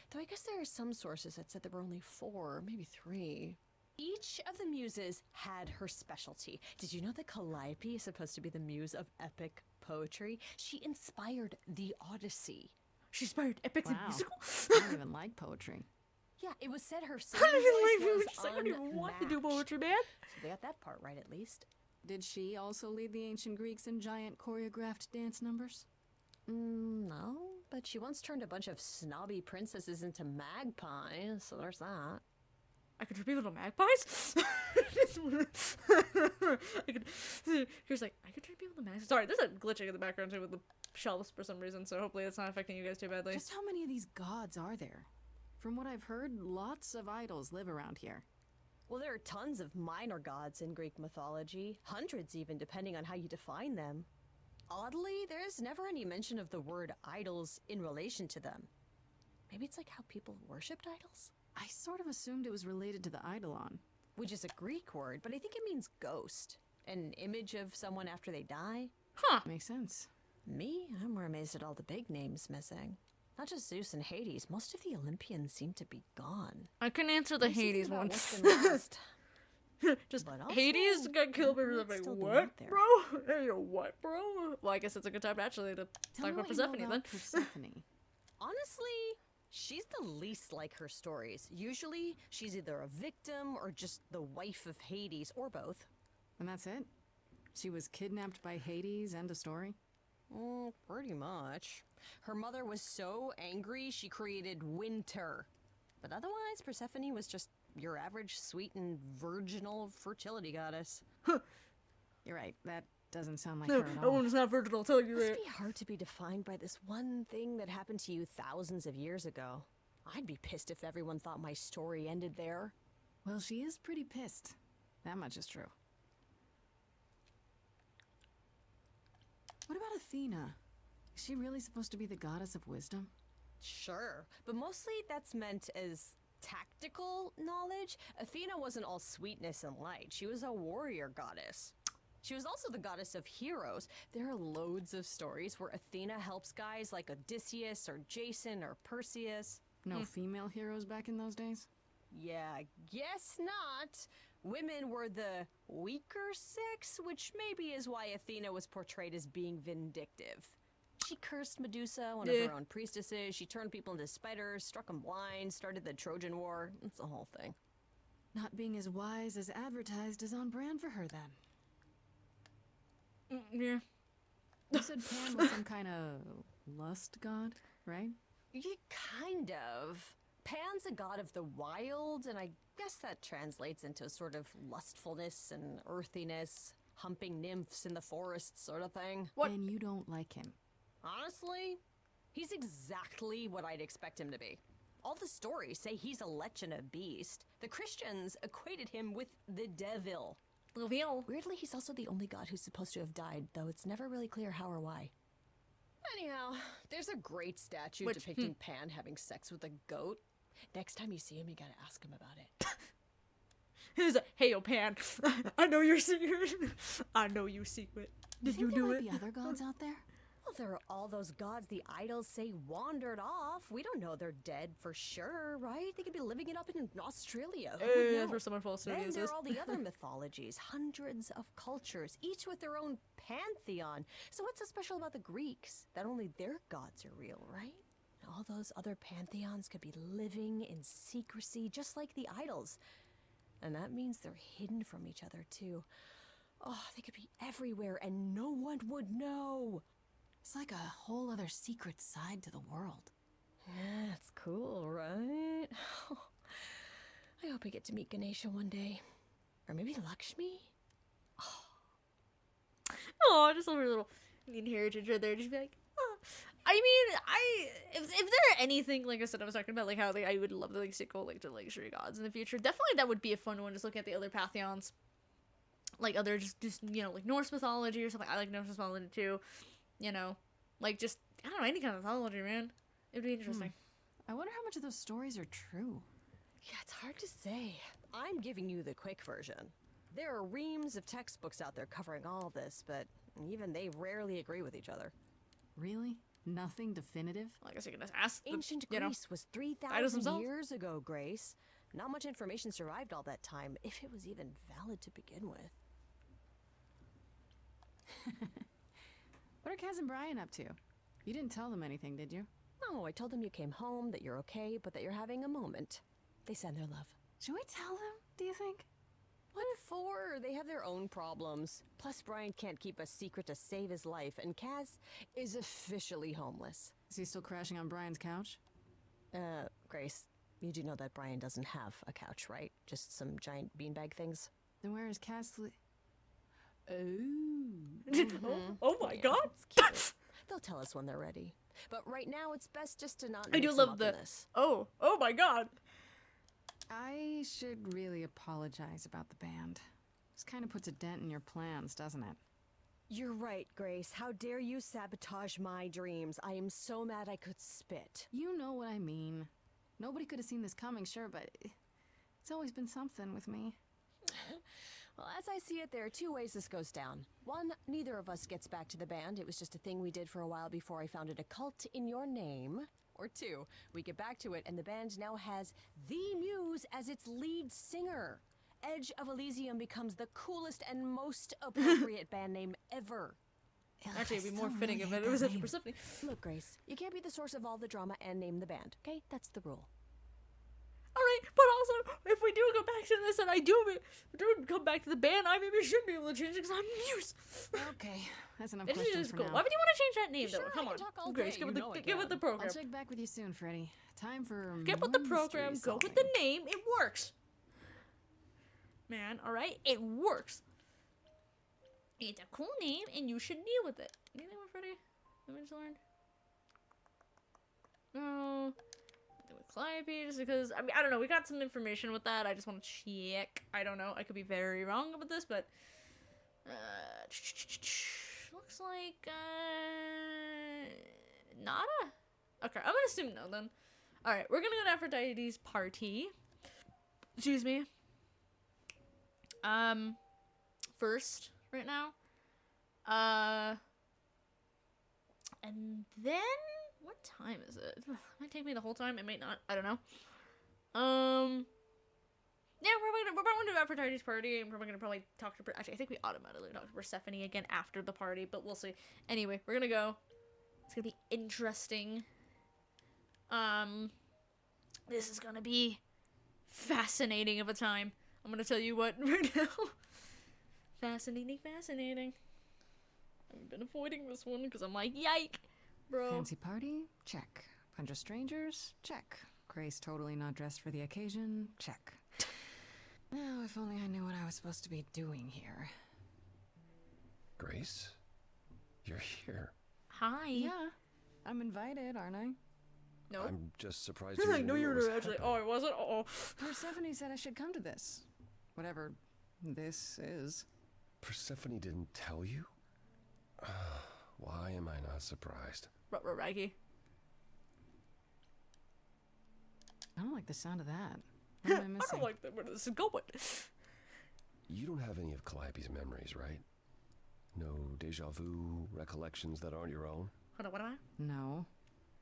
Though I guess there are some sources that said there were only 4, maybe 3. Each of the muses had her specialty. Did you know that Calliope is supposed to be the muse of epic poetry? She inspired the Odyssey. She inspired epic the Wow. musical? I don't even like poetry. Yeah, it was said her I singing don't even like voice music. was I don't even want to do unmatched. poetry, man. So they got that part right at least. Did she also lead the ancient Greeks in giant choreographed dance numbers? No, but she once turned a bunch of snobby princesses into magpies, so there's that. I could turn people to magpies? I could. Here's like, I could turn people to magpies. Sorry, there's a glitching in the background too with the shelves for some reason, so hopefully it's not affecting you guys too badly. Just how many of these gods are there? From what I've heard, lots of idols live around here. Well, there are tons of minor gods in Greek mythology, hundreds even, depending on how you define them. Oddly, there's never any mention of the word idols in relation to them. Maybe it's like how people worshipped idols? I sort of assumed it was related to the eidolon. Which is a Greek word, but I think it means ghost. An image of someone after they die. Huh. Makes sense. Me, I'm more amazed at all the big names missing. Not just Zeus and Hades, most of the Olympians seem to be gone. I can answer the I'm thinking Hades about one. what's been lost. Just But also, Hades got killed by might like, still be what, out there. bro? Hey, yo, what, bro? Well, I guess it's a good time actually to Tell talk me about what you know Persephone then. about Persephone. Honestly, she's the least like her stories. Usually, she's either a victim or just the wife of Hades, or both. And that's it? She was kidnapped by Hades, end of story? Pretty much. Her mother was so angry, she created winter. But otherwise, Persephone was just your average sweet and virginal fertility goddess. You're right, that doesn't sound like No, her at that all. one's not virgin, I'll tell you It must that. be hard to be defined by this one thing that happened to you thousands of years ago. I'd be pissed if everyone thought my story ended there. Well, she is pretty pissed. That much is true. What about Athena? Is she really supposed to be the goddess of wisdom? Sure, but mostly that's meant as tactical knowledge. Athena wasn't all sweetness and light. She was a warrior goddess. She was also the goddess of heroes. There are loads of stories where Athena helps guys like Odysseus or Jason or Perseus. No female heroes back in those days? Yeah, guess not. Women were the weaker sex, which maybe is why Athena was portrayed as being vindictive. She cursed Medusa, one of her own priestesses. She turned people into spiders, struck them blind, started the Trojan War. It's the whole thing. Not being as wise as advertised is on brand for her then. Yeah. You said Pan was some kind of lust god, right? Yeah, kind of. Pan's a god of the wild, and I guess that translates into sort of lustfulness and earthiness, humping nymphs in the forest sort of thing. What? And you don't like him. Honestly, he's exactly what I'd expect him to be. All the stories say he's a lech and a beast. The Christians equated him with the devil. Reveal. Weirdly, he's also the only god who's supposed to have died, though it's never really clear how or why. Anyhow, there's a great statue depicting Pan having sex with a goat. Next time you see him, you gotta ask him about it. He's like, hey, yo, Pan, I know your secret. I know you secret. Did you think do there it? might be other gods out there? Well, there are all those gods the idols say wandered off. We don't know they're dead for sure, right? They could be living it up in Australia. Who would Hey, know? that's where someone false Then studios there is. are all the other mythologies, hundreds of cultures, each with their own pantheon. So what's so special about the Greeks? That only their gods are real, right? All those other pantheons could be living in secrecy, just like the idols. And that means they're hidden from each other, too. Oh, they could be everywhere and no one would know. It's like a whole other secret side to the world. Yeah, that's cool, right? I hope hope we get to meet Ganesha one day. Or maybe Lakshmi? Oh, I just love her little inheritance right there. Just be like, oh. I mean, if there are anything, like I said, I was talking about like how like I would love to like sequel like to like Stray Gods in the future. Definitely that would be a fun one. Just looking at the other pantheons, like other just you know like Norse mythology or something. I like Norse mythology too. You know, like just I don't know any kind of mythology, man. It'd be interesting. I wonder how much of those stories are true. Yeah, it's hard to say. I'm giving you the quick version. There are reams of textbooks out there covering all this, but even they rarely agree with each other. Really? Nothing definitive? Well, I guess you can just ask. Ancient you know, Greece was Titles 3,000 themselves. years ago, Grace. Not much information survived all that time, if it was even valid to begin with. What are Kaz and Brian up to? You didn't tell them anything, did you? No, I told them you came home, that you're okay, but that you're having a moment. They send their love. Should we tell them, do you think? What for? They have their own problems. Plus, Brian can't keep a secret to save his life, and Kaz is officially homeless. Is he still crashing on Brian's couch? Grace, you do know that Brian doesn't have a couch, right? Just some giant beanbag things? Then where is Kaz Oh my god. It's cute. They'll tell us when they're ready. But right now, it's best just to not I mix do them love up the in this. oh my god. I should really apologize about the band. This kind of puts a dent in your plans, doesn't it? You're right, Grace. How dare you sabotage my dreams? I am so mad I could spit. You know what I mean. Nobody could have seen this coming, sure, but it's always been something with me. Well, as I see it, there are two ways this goes down. One, neither of us gets back to the band. It was just a thing we did for a while before I founded a cult in your name. Or two, we get back to it and the band now has the Muse as its lead singer. Edge of Elysium becomes the coolest and most appropriate band name ever. Actually, it'd be more fitting if it was after Persephone. Look, Grace, you can't be the source of all the drama and name the band, okay? That's the rule. Alright, but also, if we do go back to this and I do come back to the band, I maybe should be able to change it because I'm Muse. Okay, that's enough It questions is for cool. now. Why would you want to change that name, though? Sure, Come I on. can talk all Grace, day. give You it know I the can. program. I'll check back with you soon, Freddy. Time for Get with the program, mystery go with the solving. name, it works. Man, alright? It works. It's a cool name, and you should deal with it. Anything more, Freddy? That we just learned? No. Nothing with Calliope, just because, I mean, I don't know, we got some information with that, I just want to check. I don't know, I could be very wrong about this, but, looks like, nada? Okay, I'm gonna assume no, then. Alright, we're gonna go to Aphrodite's party. Excuse me. First, right now. And then, what time is it? It might take me the whole time, it might not, I don't know. Yeah, we're probably gonna do Aphrodite's party, and we're gonna talk to, actually, I think we automatically talk to Persephone again after the party, but we'll see. Anyway, we're gonna go. It's gonna be interesting. This is gonna be fascinating of a time. I'm gonna tell you what right now. Fascinating. I've been avoiding this one because I'm like, yike, bro. Fancy party? Check. Bunch of strangers? Check. Grace totally not dressed for the occasion? Check. Now, if only I knew what I was supposed to be doing here. Grace? You're here. Hi. Yeah. I'm invited, aren't I? No. I'm just surprised You're you like, no, knew you what was were actually. happening. Oh, it wasn't. Oh. Persephone said I should come to this. Whatever this is. Persephone didn't tell you? Why am I not surprised? Raggy. I don't like the sound of that. What am I I missing? don't like that where this is going. You don't have any of Calliope's memories, right? No deja vu recollections that aren't your own? Hold on, what am I? No.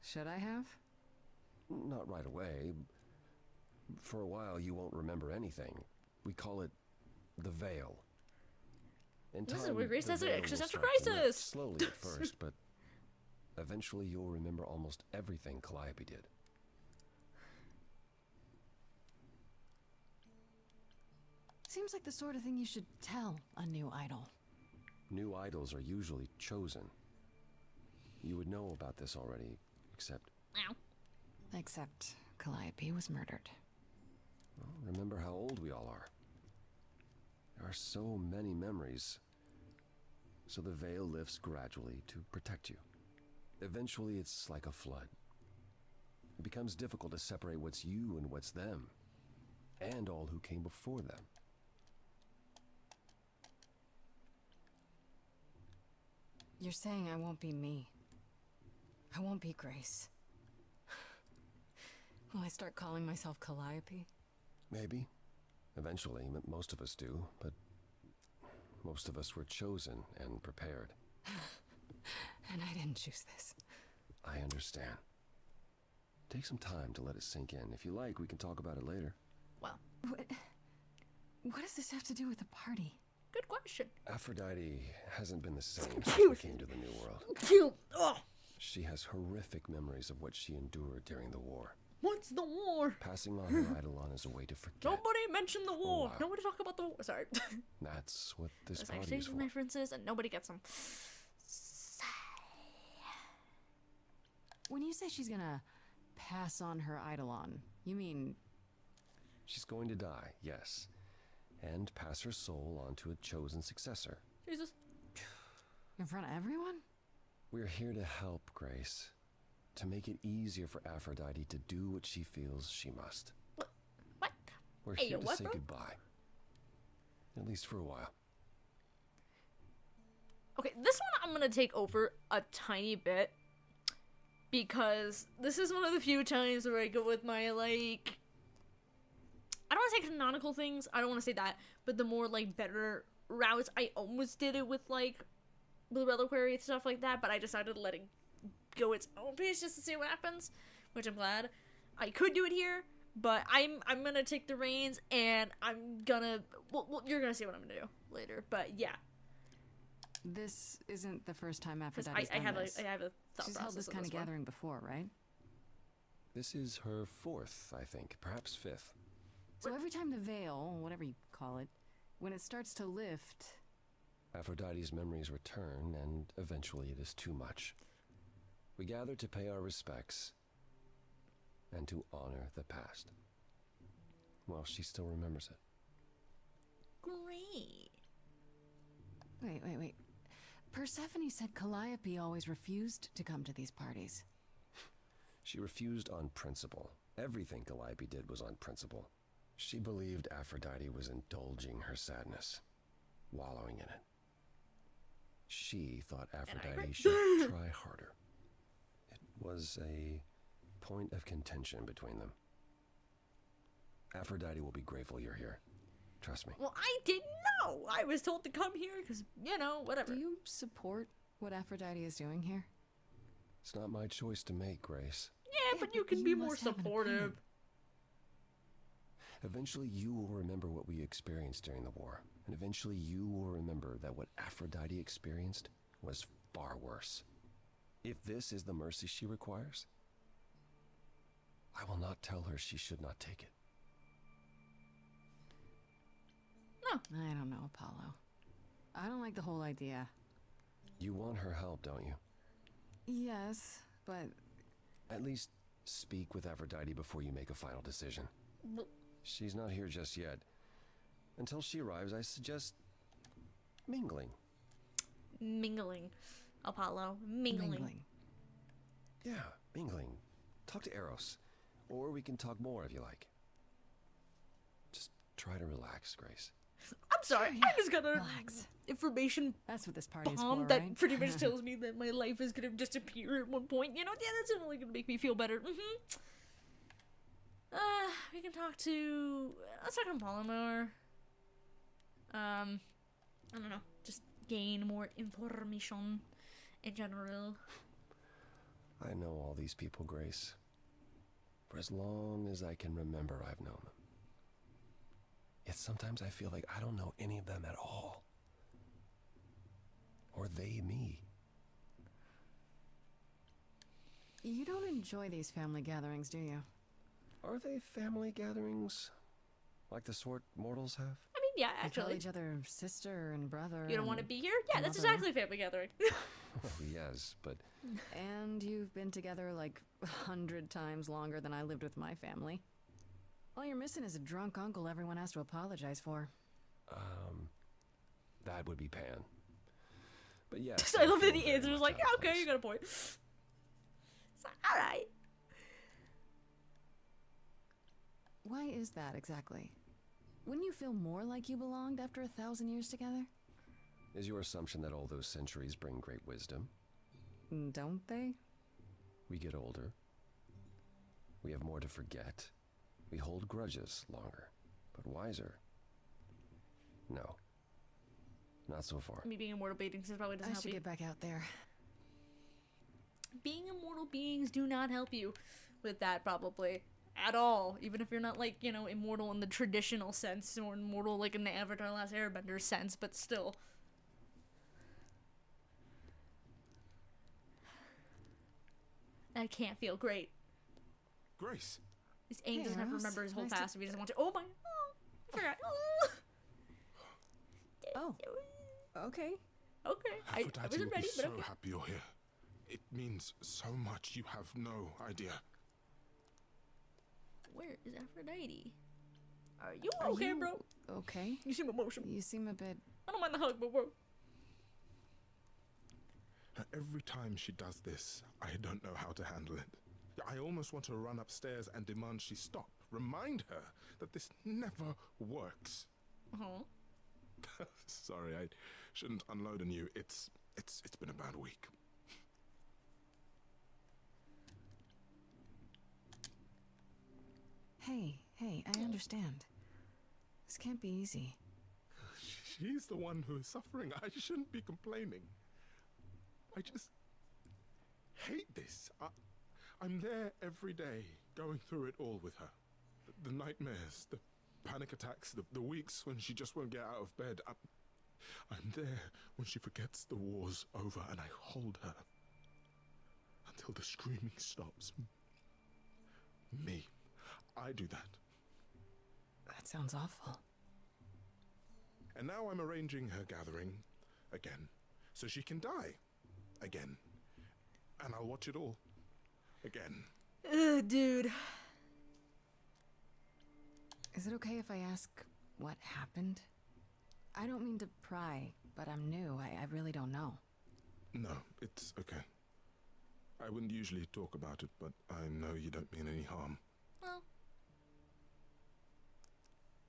Should I have? Not right away. For a while, you won't remember anything. We call it the veil. In This is time, where Grace the has an veil will existential start to lift, crisis. slowly at first, but eventually you'll remember almost everything Calliope did. Seems like the sort of thing you should tell a new idol. New idols are usually chosen. You would know about this already, except... Ow. Except Calliope was murdered. Well, remember how old we all are. There are so many memories. So the veil lifts gradually to protect you. Eventually, it's like a flood. It becomes difficult to separate what's you and what's them, and all who came before them. You're saying I won't be me. I won't be Grace. Will I start calling myself Calliope? Maybe. Eventually, most of us do, but most of us were chosen and prepared. And I didn't choose this. I understand. Take some time to let it sink in. If you like, we can talk about it later. Well, What does this have to do with the party? good question. Aphrodite hasn't been the same since we came to the New World. Cute. Ugh. She has horrific memories of what she endured during the war. What's the war? Passing on her eidolon is a way to forget. Nobody mentioned the war. wow. Nobody talk about the war. Sorry. That's what this There's party actually is for. some references and nobody gets them. When you say she's gonna pass on her eidolon, you mean She's going to die, yes, and pass her soul on to a chosen successor. Jesus. in front of everyone? We're here to help, Grace. To make it easier for Aphrodite to do what she feels she must. What? We're Hey, here yo, to what, say bro? goodbye. At least for a while. Okay, this one I'm gonna take over a tiny bit. Because this is one of the few times where I go with my, like... I don't want to say canonical things. I don't want to say that. But the more, like, better routes. I almost did it with, like, the Reliquary and stuff like that. But I decided to let it go its own pace just to see what happens. Which I'm glad. I could do it here. But I'm gonna take the reins. And I'm gonna... Well, you're gonna see what I'm gonna do later. But, yeah. This isn't the first time Because Aphrodite's I done have this. a thought She's process held this of kind of one. gathering before, right? This is her fourth, I think. Perhaps fifth. So every time the veil, whatever you call it, when it starts to lift, Aphrodite's memories return, and eventually it is too much. We gather to pay our respects and to honor the past. Well, she still remembers it. Great. Wait. Persephone said Calliope always refused to come to these parties. She refused on principle. Everything Calliope did was on principle. She believed Aphrodite was indulging her sadness, wallowing in it. She thought Aphrodite should try harder. It was a point of contention between them. Aphrodite will be grateful you're here. Trust me. Well, I didn't know. I was told to come here because, whatever. Do you support what Aphrodite is doing here? It's not my choice to make, Grace. Yeah, but you but can you be more must have an supportive. opinion. Eventually you will remember what we experienced during the war. And eventually you will remember that what Aphrodite experienced was far worse. If this is the mercy she requires, I will not tell her she should not take it. I don't know, Apollo. I don't like the whole idea. You want her help, don't you? Yes, but At least speak with Aphrodite before you make a final decision. She's not here just yet. Until she arrives, I suggest mingling. Mingling. Apollo. Mingling. Yeah, mingling. Talk to Eros. Or we can talk more if you like. Just try to relax, Grace. I'm sorry. Sure, I just got a relax. information that's what this party is bomb for, that right? pretty much tells me that my life is gonna disappear at one point. Yeah, that's only gonna make me feel better. We can talk to... Let's talk to Apollo more. I don't know. Just gain more information in general. I know all these people, Grace. For as long as I can remember, I've known them. Yet sometimes I feel like I don't know any of them at all. Or they me. You don't enjoy these family gatherings, do you? Are they family gatherings? Like the sort mortals have? I mean, yeah, You call actually. each other sister and brother. You don't want to and be here? Yeah, that's mother. exactly a family gathering. Well, yes, but And you've been together like 100 times longer than I lived with my family. All you're missing is a drunk uncle everyone has to apologize for. That would be Pan. But yes, I love that feel he very answers much like, out of okay, place. you got a point. It's like, all right. Why is that exactly? Wouldn't you feel more like you belonged after 1,000 years together? Is your assumption that all those centuries bring great wisdom? Don't they? We get older. We have more to forget. We hold grudges longer, but wiser. No. Not so far. Me being immortal beings probably doesn't I help should you. get back out there. Being immortal beings do not help you with that, probably. At all. Even if you're not, like, you know, immortal in the traditional sense, or immortal, like, in the Avatar Last Airbender sense, but still. That can't feel great. Grace. This Aang Hey, doesn't have to Ross. remember his whole Nice to- past if he doesn't want to. Oh my. Oh, I forgot. Oh. Okay. Okay. I Aphrodite wasn't will ready, be but so okay. happy you're here. It means so much you have no idea. Where is Aphrodite? Are you Are okay, you bro? Okay. You seem emotional. You seem a bit... I don't mind the hug, but bro. Every time she does this, I don't know how to handle it. I almost want to run upstairs and demand she stop. Remind her that this never works. Uh-huh. Sorry, I shouldn't unload on you. It's been a bad week. Hey, I understand. This can't be easy. She's the one who is suffering. I shouldn't be complaining. I just hate this. I'm there every day, going through it all with her. The nightmares, the panic attacks, the weeks when she just won't get out of bed. I'm there when she forgets the war's over, and I hold her until the screaming stops. Me. I do that. That sounds awful. And now I'm arranging her gathering again, so she can die again. And I'll watch it all again. Ugh, dude. Is it okay if I ask what happened? I don't mean to pry, but I'm new. I really don't know. No, it's okay. I wouldn't usually talk about it, but I know you don't mean any harm. Well.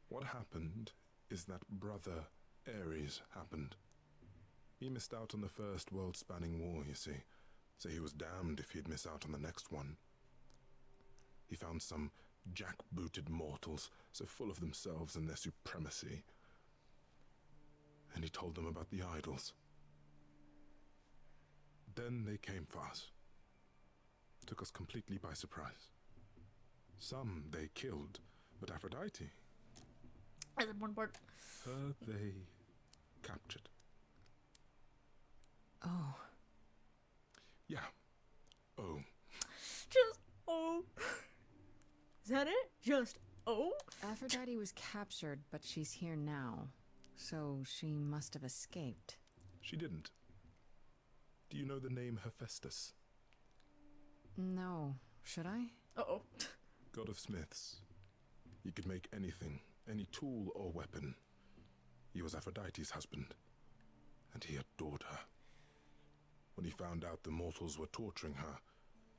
What happened is that Brother Ares happened. He missed out on the first world-spanning war, you see, so he was damned if he'd miss out on the next one. He found some jackbooted mortals, so full of themselves and their supremacy, and he told them about the idols. Then they came for us. Took us completely by surprise. Some they killed, but Aphrodite, That's the important part. her they captured. Oh. Yeah. Oh. Just, oh. Is that it? Just, oh? Aphrodite was captured, but she's here now. So she must have escaped. She didn't. Do you know the name Hephaestus? No. Should I? Uh-oh. God of smiths. He could make anything, any tool or weapon. He was Aphrodite's husband, and he adored her. When he found out the mortals were torturing her,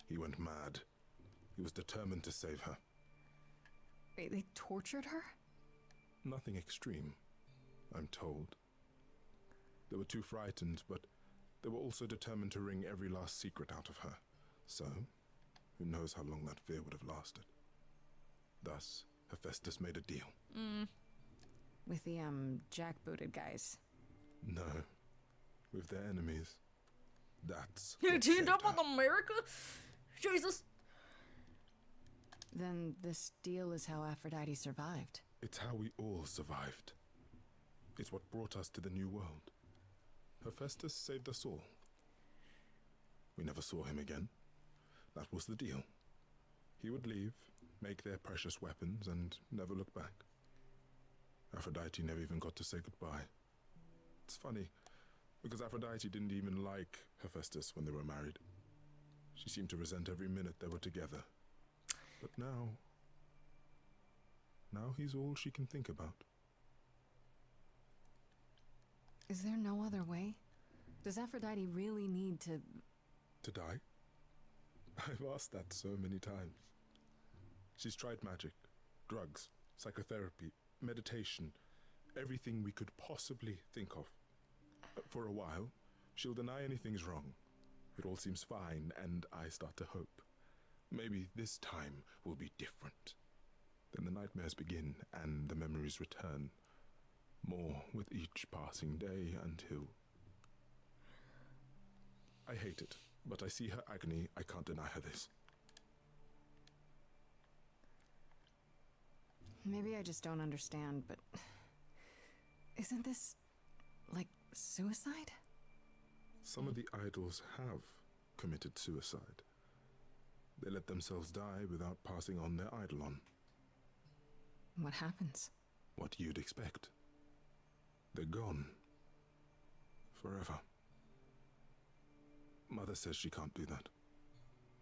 he went mad. He was determined to save her. Wait, they tortured her? Nothing extreme, I'm told. They were too frightened, but they were also determined to wring every last secret out of her. So, who knows how long that fear would have lasted. Thus, Hephaestus made a deal. With the, jackbooted guys. No, with their enemies. That's You what teamed saved up her. with America? Jesus. Then this deal is how Aphrodite survived. It's how we all survived. It's what brought us to the new world. Hephaestus saved us all. We never saw him again. That was the deal. He would leave, make their precious weapons, and never look back. Aphrodite never even got to say goodbye. It's funny, because Aphrodite didn't even like Hephaestus when they were married. She seemed to resent every minute they were together. But now, Now he's all she can think about. Is there no other way? Does Aphrodite really need to... To die? I've asked that so many times. She's tried magic, drugs, psychotherapy, meditation, everything we could possibly think of. For a while, she'll deny anything's wrong. It all seems fine, and I start to hope. Maybe this time will be different. Then the nightmares begin, and the memories return. More with each passing day until... I hate it, but I see her agony. I can't deny her this. Maybe I just don't understand, but... Isn't this... like, suicide? Some of the idols have committed suicide. They let themselves die without passing on their idol on. What happens? What you'd expect. They're gone. Forever. Mother says she can't do that.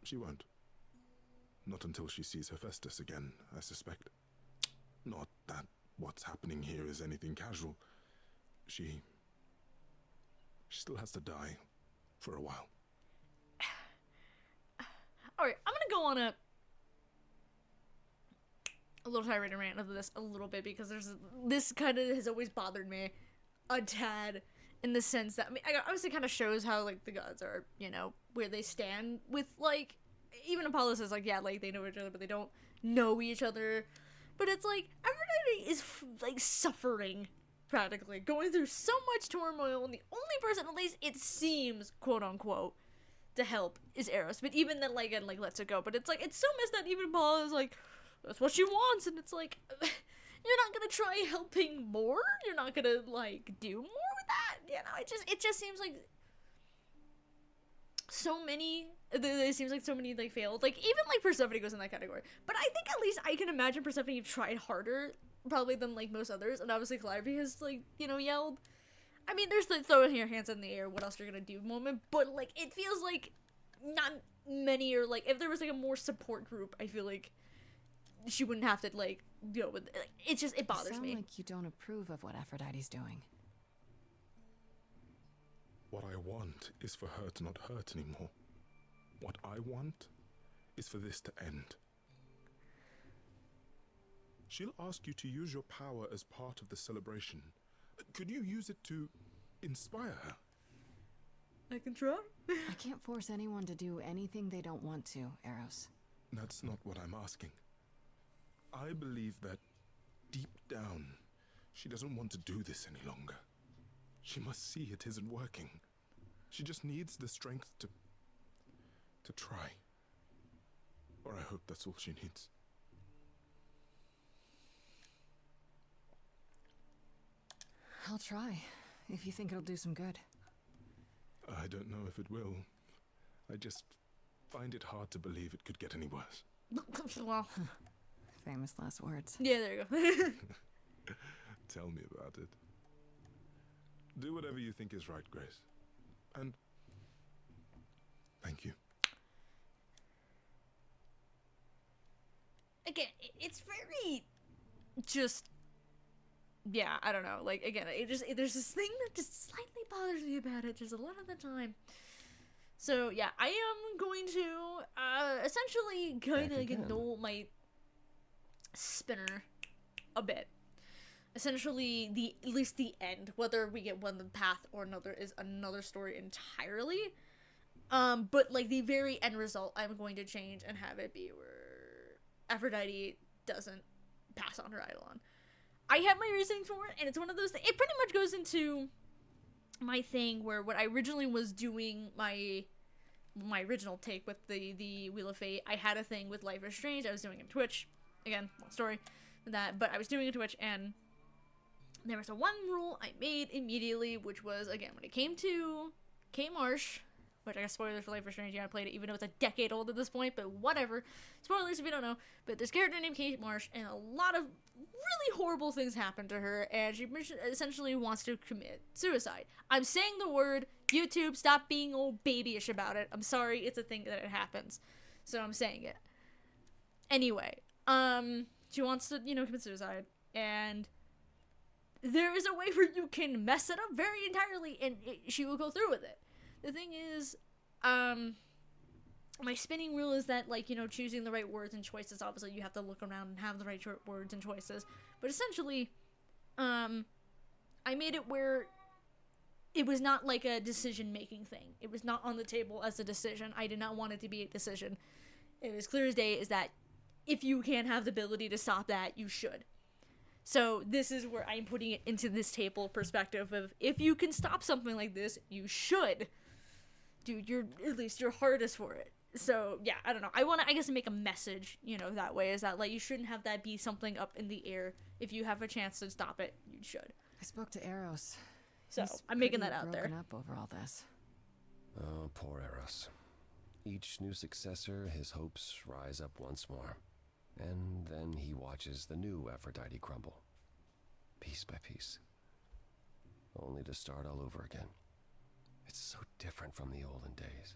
She won't. Not until she sees Hephaestus again, I suspect. Not that what's happening here is anything casual. She still has to die for a while. Alright, I'm gonna go on a little tirade and rant of this a little bit, because this kind of has always bothered me a tad, in the sense that, I mean, obviously kind of shows how, like, the gods are, you know, where they stand with, like, even Apollo says, like, yeah, like, they know each other, but they don't know each other. But it's like, everybody is, like, suffering, practically, going through so much turmoil, and the only person, at least it seems, quote-unquote, to help is Eros. But even then, like, and, like, lets it go. But it's, like, it's so messed that even Apollo is, like, that's what she wants, and it's, like, you're not gonna try helping more? You're not gonna, like, do more with that? You know, it just seems like so many, it seems like so many, like, failed. Like, even, like, Persephone goes in that category. But I think at least I can imagine Persephone tried harder, probably, than, like, most others. And obviously Calliope has, like, you know, yelled. I mean, there's the throwing your hands in the air, what else you're gonna do moment. But, like, it feels like not many are, like, if there was, like, a more support group, I feel like she wouldn't have to, like, deal with it. Like, it bothers me. You sound like you don't approve of what Aphrodite's doing. What I want is for her to not hurt anymore. What I want is for this to end. She'll ask you to use your power as part of the celebration. Could you use it to inspire her? I can try. I can't force anyone to do anything they don't want to, Eros. That's not what I'm asking. I believe that deep down, she doesn't want to do this any longer. She must see it isn't working. She just needs the strength to try. Or I hope that's all she needs. I'll try, if you think it'll do some good. I don't know if it will. I just find it hard to believe it could get any worse. Well, famous last words. Yeah, there you go. Tell me about it. Do whatever you think is right, Grace. And thank you. Again, it's very just, yeah, I don't know. Like, again, there's this thing that just slightly bothers me about it just a lot of the time. So, yeah, I am going to, essentially kind of, like, annul my spinner a bit. Essentially, at least the end, whether we get one path or another is another story entirely. But, like, the very end result, I'm going to change and have it be where Aphrodite doesn't pass on her Eidolon. I have my reasoning for it, and it's one of those things. It pretty much goes into my thing where what I originally was doing, my original take with the Wheel of Fate, I had a thing with Life is Strange. I was doing it on Twitch. Again, long story with that, but I was doing it on Twitch, and there was a one rule I made immediately, which was, again, when it came to Kate Marsh, which I guess spoilers for Life is Strange, you gotta play it even though it's a decade old at this point, but whatever. Spoilers if you don't know, but there's a character named Kate Marsh, and a lot of really horrible things happen to her, and she essentially wants to commit suicide. I'm saying the word, YouTube, stop being old babyish about it. I'm sorry, it's a thing that it happens. So I'm saying it. Anyway, She wants to, commit suicide. And there is a way where you can mess it up very entirely, and she will go through with it. The thing is, my spinning rule is that, like, choosing the right words and choices, obviously you have to look around and have the right words and choices. But essentially, I made it where it was not like a decision-making thing. It was not on the table as a decision. I did not want it to be a decision. It was clear as day is that if you can have the ability to stop that, you should. So this is where I'm putting it into this table perspective of, if you can stop something like this, you should. Dude, at least your hardest for it. So, yeah, I don't know. I want to, I guess, make a message, that way, is that, like, you shouldn't have that be something up in the air. If you have a chance to stop it, you should. I spoke to Eros. So, He's I'm making pretty that out there. broken up over all this. Oh, poor Eros. Each new successor, his hopes rise up once more. And then he watches the new Aphrodite crumble. Piece by piece. Only to start all over again. It's so different from the olden days.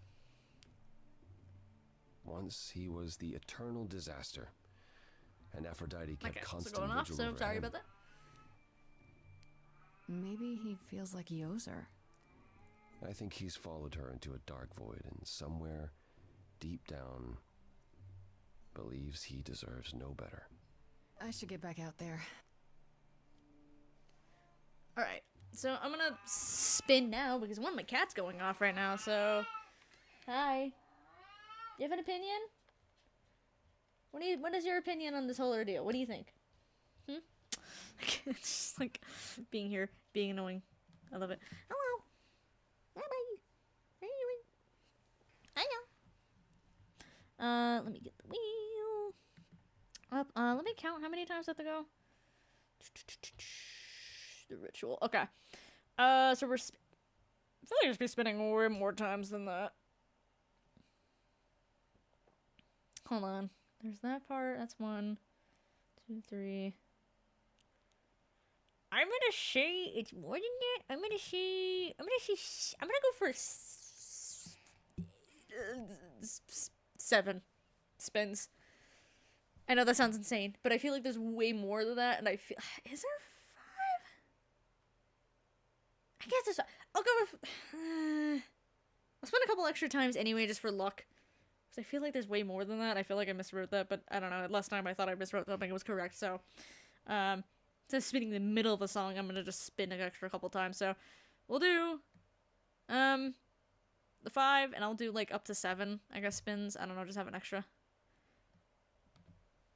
Once he was the eternal disaster, and Aphrodite kept constant going off, vigil so over sorry him. about that. Maybe he feels like he owes her. I think he's followed her into a dark void, and somewhere, deep down, believes he deserves no better. I should get back out there. Alright, so I'm gonna spin now, because one of my cat's going off right now, so... Hi. You have an opinion? What is your opinion on this whole ordeal? What do you think? It's just like being here, being annoying. I love it. Hello. Bye-bye. How you doing? I know. Let me get the wheel up. Let me count how many times I have to go. The ritual. Okay. So we're I feel like I should be spinning way more times than that. Hold on. There's that part. That's 1, 2, 3. I'm gonna say it's more than that. I'm gonna go for 7 spins. I know that sounds insane, but I feel like there's way more than that, and I feel... Is there 5? I guess there's... I'll go with... I'll spend a couple extra times anyway, just for luck. Because I feel like there's way more than that. I feel like I miswrote that, but I don't know. Last time I thought I miswrote something, it was correct, so... Instead of spinning the middle of the song, I'm gonna just spin an extra couple times, so... We'll do... the 5, and I'll do, like, up to 7, I guess, spins. I don't know, just have an extra.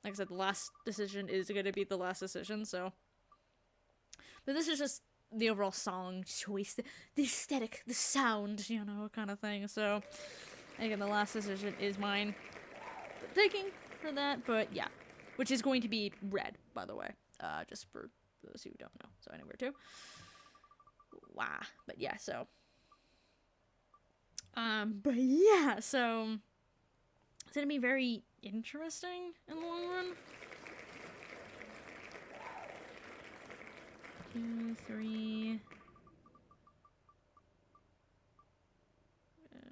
Like I said, the last decision is gonna be the last decision, so... But this is just the overall song choice, the aesthetic, the sound, kind of thing, so... Again, the last decision is mine. Taking for that, but yeah. Which is going to be red, by the way. Just for those who don't know. So anywhere too. Wow. But yeah, so... but yeah, so... It's gonna be very interesting in the long run. 2, 3...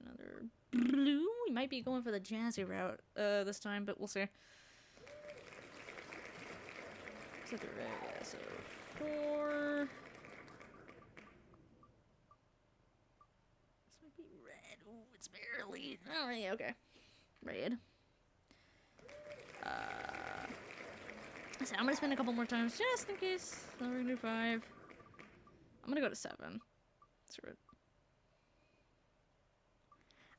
Another blue? We might be going for the jazzy route, this time, but we'll see. So the red, yeah, so 4... This might be red. Ooh, it's barely... Oh, yeah, okay. Red. So I'm gonna spend a couple more times just in case. So we're gonna do 5. I'm gonna go to 7. Screw it.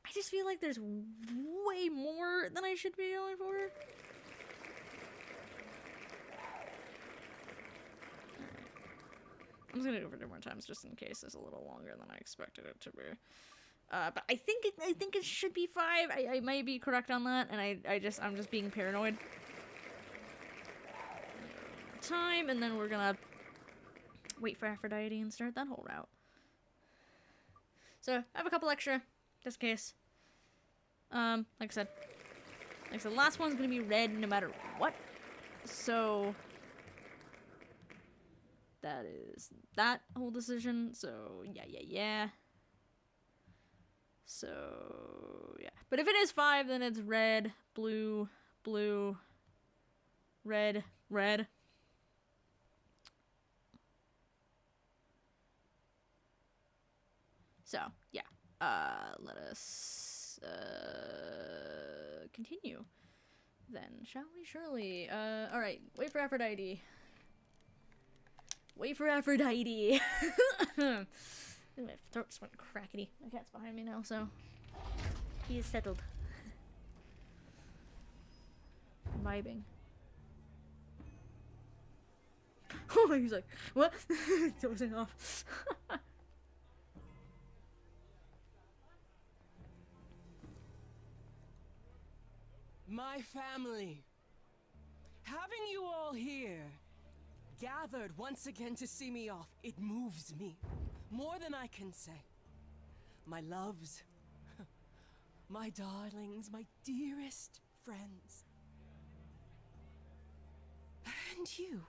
I just feel like there's way more than I should be going for. Alright. I'm just gonna go for 2 more times just in case it's a little longer than I expected it to be. But I think it should be 5. I might be correct on that, and I'm just being paranoid. Time, and then we're gonna wait for Aphrodite and start that whole route. So I have a couple extra, just in case. Like I said, the last one's gonna be red no matter what. So that is that whole decision. So yeah. So yeah, but if it is 5, then it's red, blue, Red. So, yeah. Let us continue. Then, shall we? Surely. Alright. Wait for Aphrodite. Wait for Aphrodite! My throat just went crackety. My cat's behind me now, so... he is settled. Vibing. Oh, he's like, what? Dozing off. My family. Having you all here, gathered once again to see me off, it moves me. More than I can say. My loves, my darlings, my dearest friends. And you.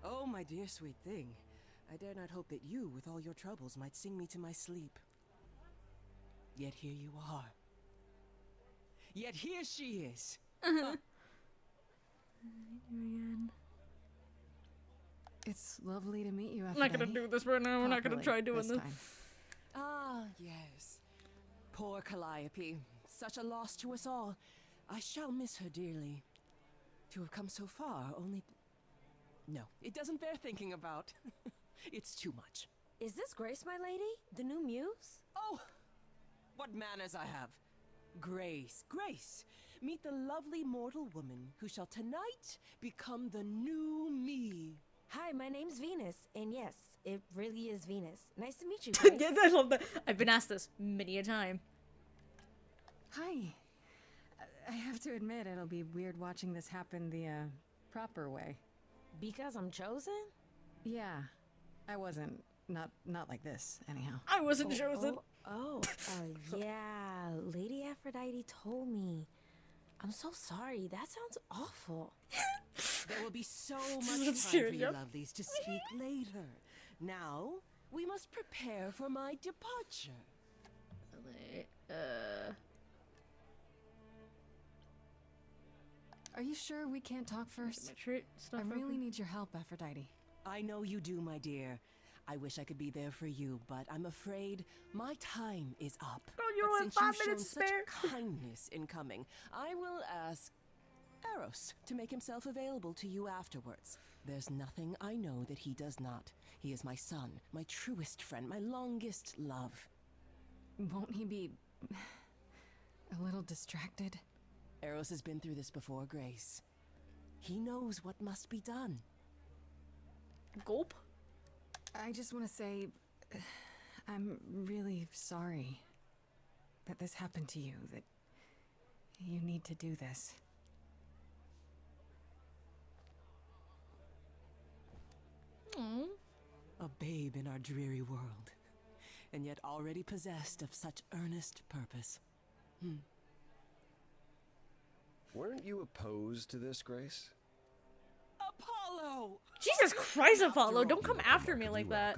Oh, my dear sweet thing. I dare not hope that you, with all your troubles, might sing me to my sleep. Yet here you are. Yet here she is. It's lovely to meet you, I'm not gonna do this right now. We're not gonna try doing this. Ah, yes. Poor Calliope. Such a loss to us all. I shall miss her dearly. To have come so far, only... No, it doesn't bear thinking about. It's too much. Is this Grace, my lady? The new muse? Oh! What manners I have. Grace, Grace. Meet the lovely mortal woman who shall tonight become the new me. Hi, my name's Venus, and yes, it really is Venus. Nice to meet you, Grace. Yes, I love that. I've been asked this many a time. Hi. I have to admit, it'll be weird watching this happen the proper way. Because I'm chosen? Yeah, I wasn't. Not like this, anyhow. I wasn't chosen. Yeah, Lady Aphrodite told me. I'm so sorry. That sounds awful. There will be so much time for you lovelies to speak later. Now, we must prepare for my departure. Are you sure we can't talk first? I really need your help, Aphrodite. I know you do, my dear. I wish I could be there for you, but I'm afraid my time is up. Oh, you but have since 5 you've shown minutes spare. such kindness in coming, I will ask Eros to make himself available to you afterwards. There's nothing I know that he does not. He is my son, my truest friend, my longest love. Won't he be a little distracted? Eros has been through this before, Grace. He knows what must be done. Gulp. I just want to say, I'm really sorry that this happened to you, that you need to do this. Aww. A babe in our dreary world, and yet already possessed of such earnest purpose. Weren't you opposed to this, Grace? Apollo! Jesus Christ, Apollo! Don't come after me like that.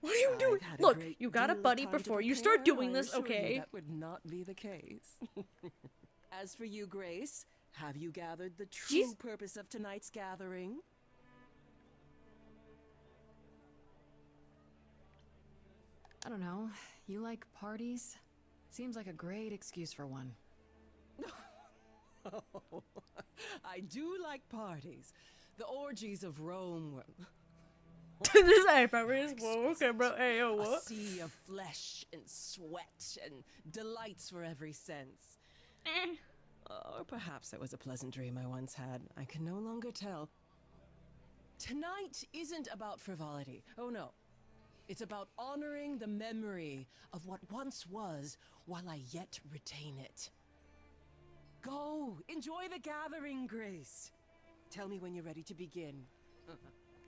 What are you doing? Look, you got a buddy before you start doing this, okay? That would not be the case. As for you, Grace, have you gathered the true purpose of tonight's gathering? I don't know. You like parties? Seems like a great excuse for one. Oh, I do like parties. The orgies of Rome were... Okay, bro. Hey, yo, A what? sea of flesh and sweat and delights for every sense. Or perhaps that was a pleasant dream I once had. I can no longer tell. Tonight isn't about frivolity. Oh no. It's about honoring the memory of what once was while I yet retain it. Go! Enjoy the gathering, Grace! Tell me when you're ready to begin.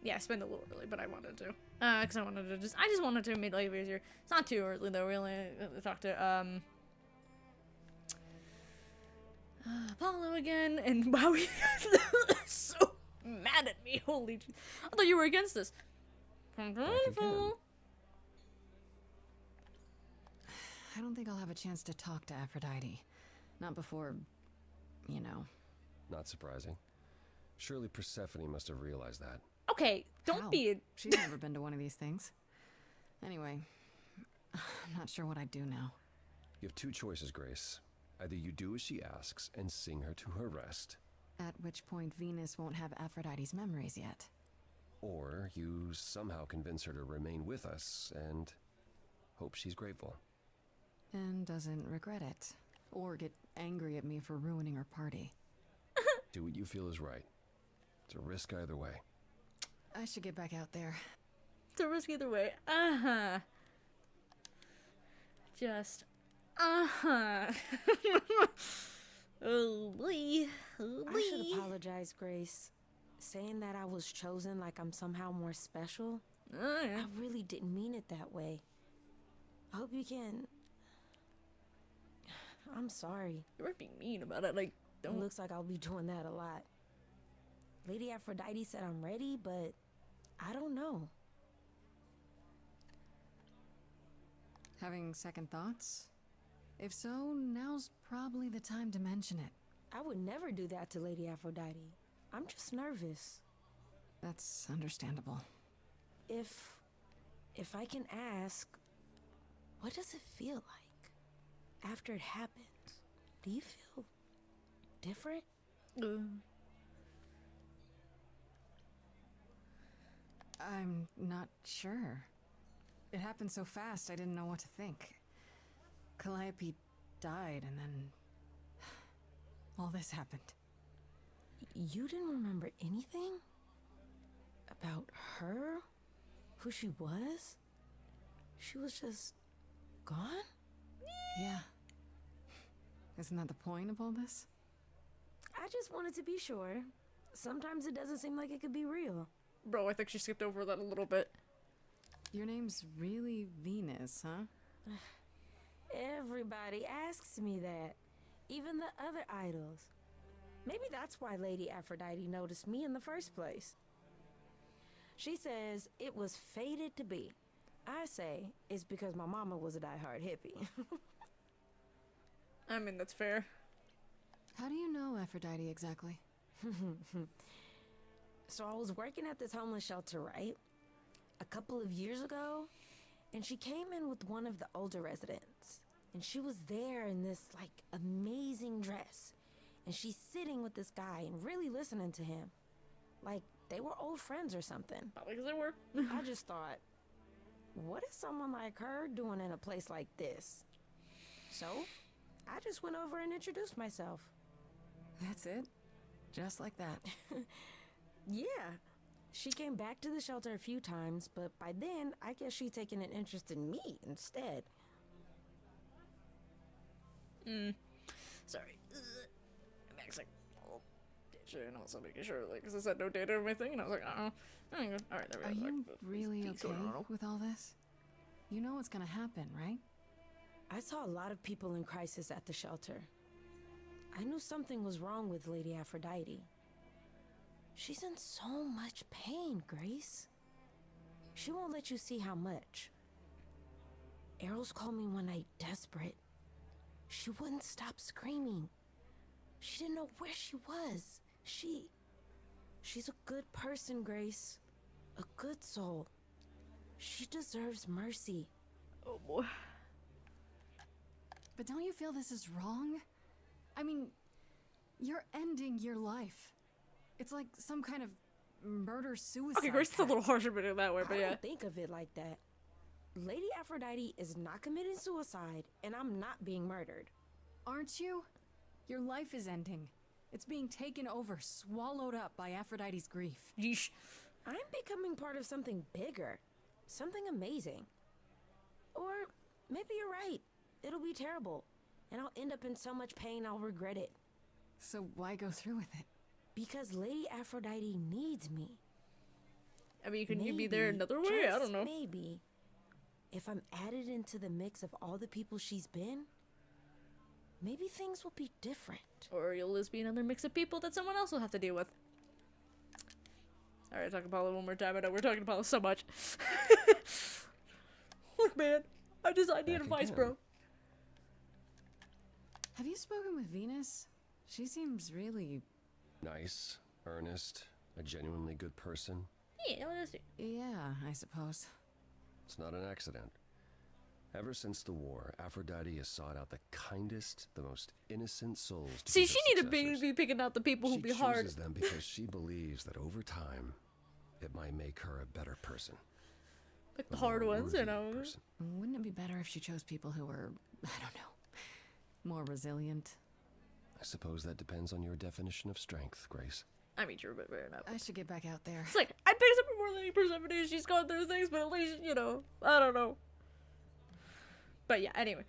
Yeah, I spent a little early, but I wanted to. Because I just wanted to make life easier. It's not too early, though. We only talked to, Apollo again, and wow, he's so mad at me. Holy shit. I thought you were against this. I don't think I'll have a chance to talk to Aphrodite. Not before, you know, Not surprising. Surely Persephone must have realized that. Okay, don't How? be. She's never been to one of these things. Anyway, I'm not sure what I'd do now. You have two choices, Grace. Either you do as she asks and sing her to her rest, At which point Venus won't have Aphrodite's memories yet. or you somehow convince her to remain with us and hope she's grateful. And doesn't regret it. Or get angry at me for ruining her party. Do what you feel is right. It's a risk either way. I should get back out there. It's a risk either way. Uh-huh. Just, uh-huh. Oh, boy. Oh, boy. I should apologize, Grace. Saying that I was chosen like I'm somehow more special. Oh, yeah. I really didn't mean it that way. I hope you can. I'm sorry. You weren't being mean about it. Like, It don't. looks like I'll be doing that a lot. Lady Aphrodite said I'm ready, but I don't know. Having second thoughts? If so, now's probably the time to mention it. I would never do that to Lady Aphrodite. I'm just nervous. That's understandable. If I can ask, what does it feel like after it happens? Do you feel different? I'm not sure. It happened so fast I didn't know what to think. Calliope died and then all this happened. You didn't remember anything? About her? Who she was? She was just gone? Yeah. Isn't that the point of all this? I just wanted to be sure. Sometimes it doesn't seem like it could be real. Bro, I think she skipped over that a little bit. Your name's really Venus, huh? Everybody asks me that. Even the other idols. Maybe that's why Lady Aphrodite noticed me in the first place. She says it was fated to be. I say it's because my mama was a diehard hippie. I mean, that's fair. How do you know Aphrodite exactly? So I was working at this homeless shelter, right? A couple of years ago, and she came in with one of the older residents. And she was there in this, like, amazing dress. And she's sitting with this guy and really listening to him. Like, they were old friends or something. Probably because they were. I just thought, what is someone like her doing in a place like this? So, I just went over and introduced myself. That's it? Just like that. Yeah. She came back to the shelter a few times, but by then, I guess she'd taken an interest in me instead. Sorry. Max, like, oh, and also making sure, like, because I said no data or anything, and I was like, Alright, there we go. Are you Like, really peace, okay I don't know. with all this? You know what's gonna happen, right? I saw a lot of people in crisis at the shelter. I knew something was wrong with Lady Aphrodite. She's in so much pain, Grace. She won't let you see how much. Eros called me one night desperate. She wouldn't stop screaming. She didn't know where she was. She's a good person, Grace. A good soul. She deserves mercy. Oh boy. But don't you feel this is wrong? I mean, you're ending your life. It's like some kind of murder-suicide. Okay, Grace is a little harsher but in that way, but I yeah. don't think of it like that. Lady Aphrodite is not committing suicide, and I'm not being murdered. Aren't you? Your life is ending. It's being taken over, swallowed up by Aphrodite's grief. Yeesh. I'm becoming part of something bigger. Something amazing. Or maybe you're right. It'll be terrible. And I'll end up in so much pain I'll regret it. So why go through with it? Because Lady Aphrodite needs me. I mean, can you be there another way? I just don't know. Maybe. If I'm added into the mix of all the people she's been, maybe things will be different. Or you'll just be another mix of people that someone else will have to deal with. Alright, talk to Paula one more time. I know we're talking to Paula so much. Look, man. I need Back advice, again. bro. Have you spoken with Venus? She seems really Nice, earnest, a genuinely good person. Yeah, what is it? Yeah, I suppose. It's not an accident. Ever since the war, Aphrodite has sought out the kindest, the most innocent souls to See, be she her need to be successors. picking out the people who She be hard. chooses them because she believes that over time, it might make her a better person. Like the hard ones, you know. Person. Wouldn't it be better if she chose people who were, I don't know, more resilient? I suppose that depends on your definition of strength, Grace. I mean, true, but fair enough. I should get back out there. It's like, I'd pick someone more than Persephone. She's gone through things, but at least, you know, I don't know. But yeah, anyway.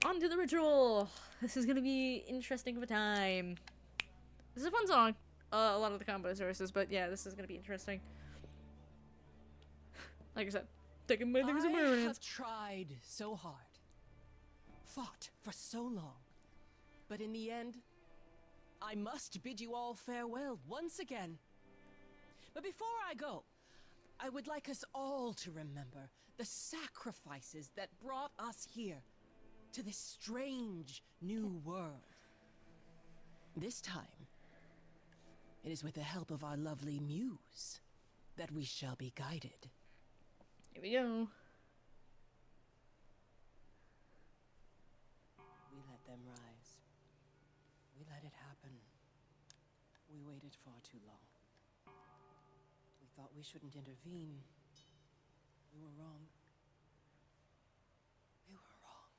On to the ritual. This is gonna be interesting of a time. This is a fun song. A lot of the combo sources, but yeah, this is gonna be interesting. Like I said, taking my things in my I hands. have tried so hard, fought for so long, but in the end, I must bid you all farewell once again. But before I go, I would like us all to remember the sacrifices that brought us here, to this strange new world. This time, it is with the help of our lovely muse that we shall be guided. Here we go. We let them rise. We let it happen. We waited far too long. We thought we shouldn't intervene. We were wrong. We were wrong.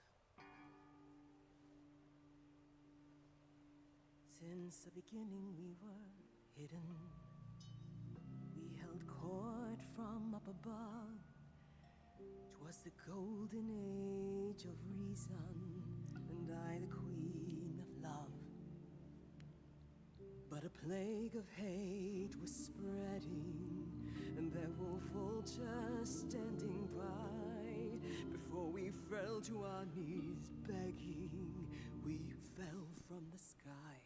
Since the beginning we were hidden. We held court from up above. 'Twas the golden age of reason, and I the queen of love. But a plague of hate was spreading, and there were vultures standing by. Before we fell to our knees begging, we fell from the sky.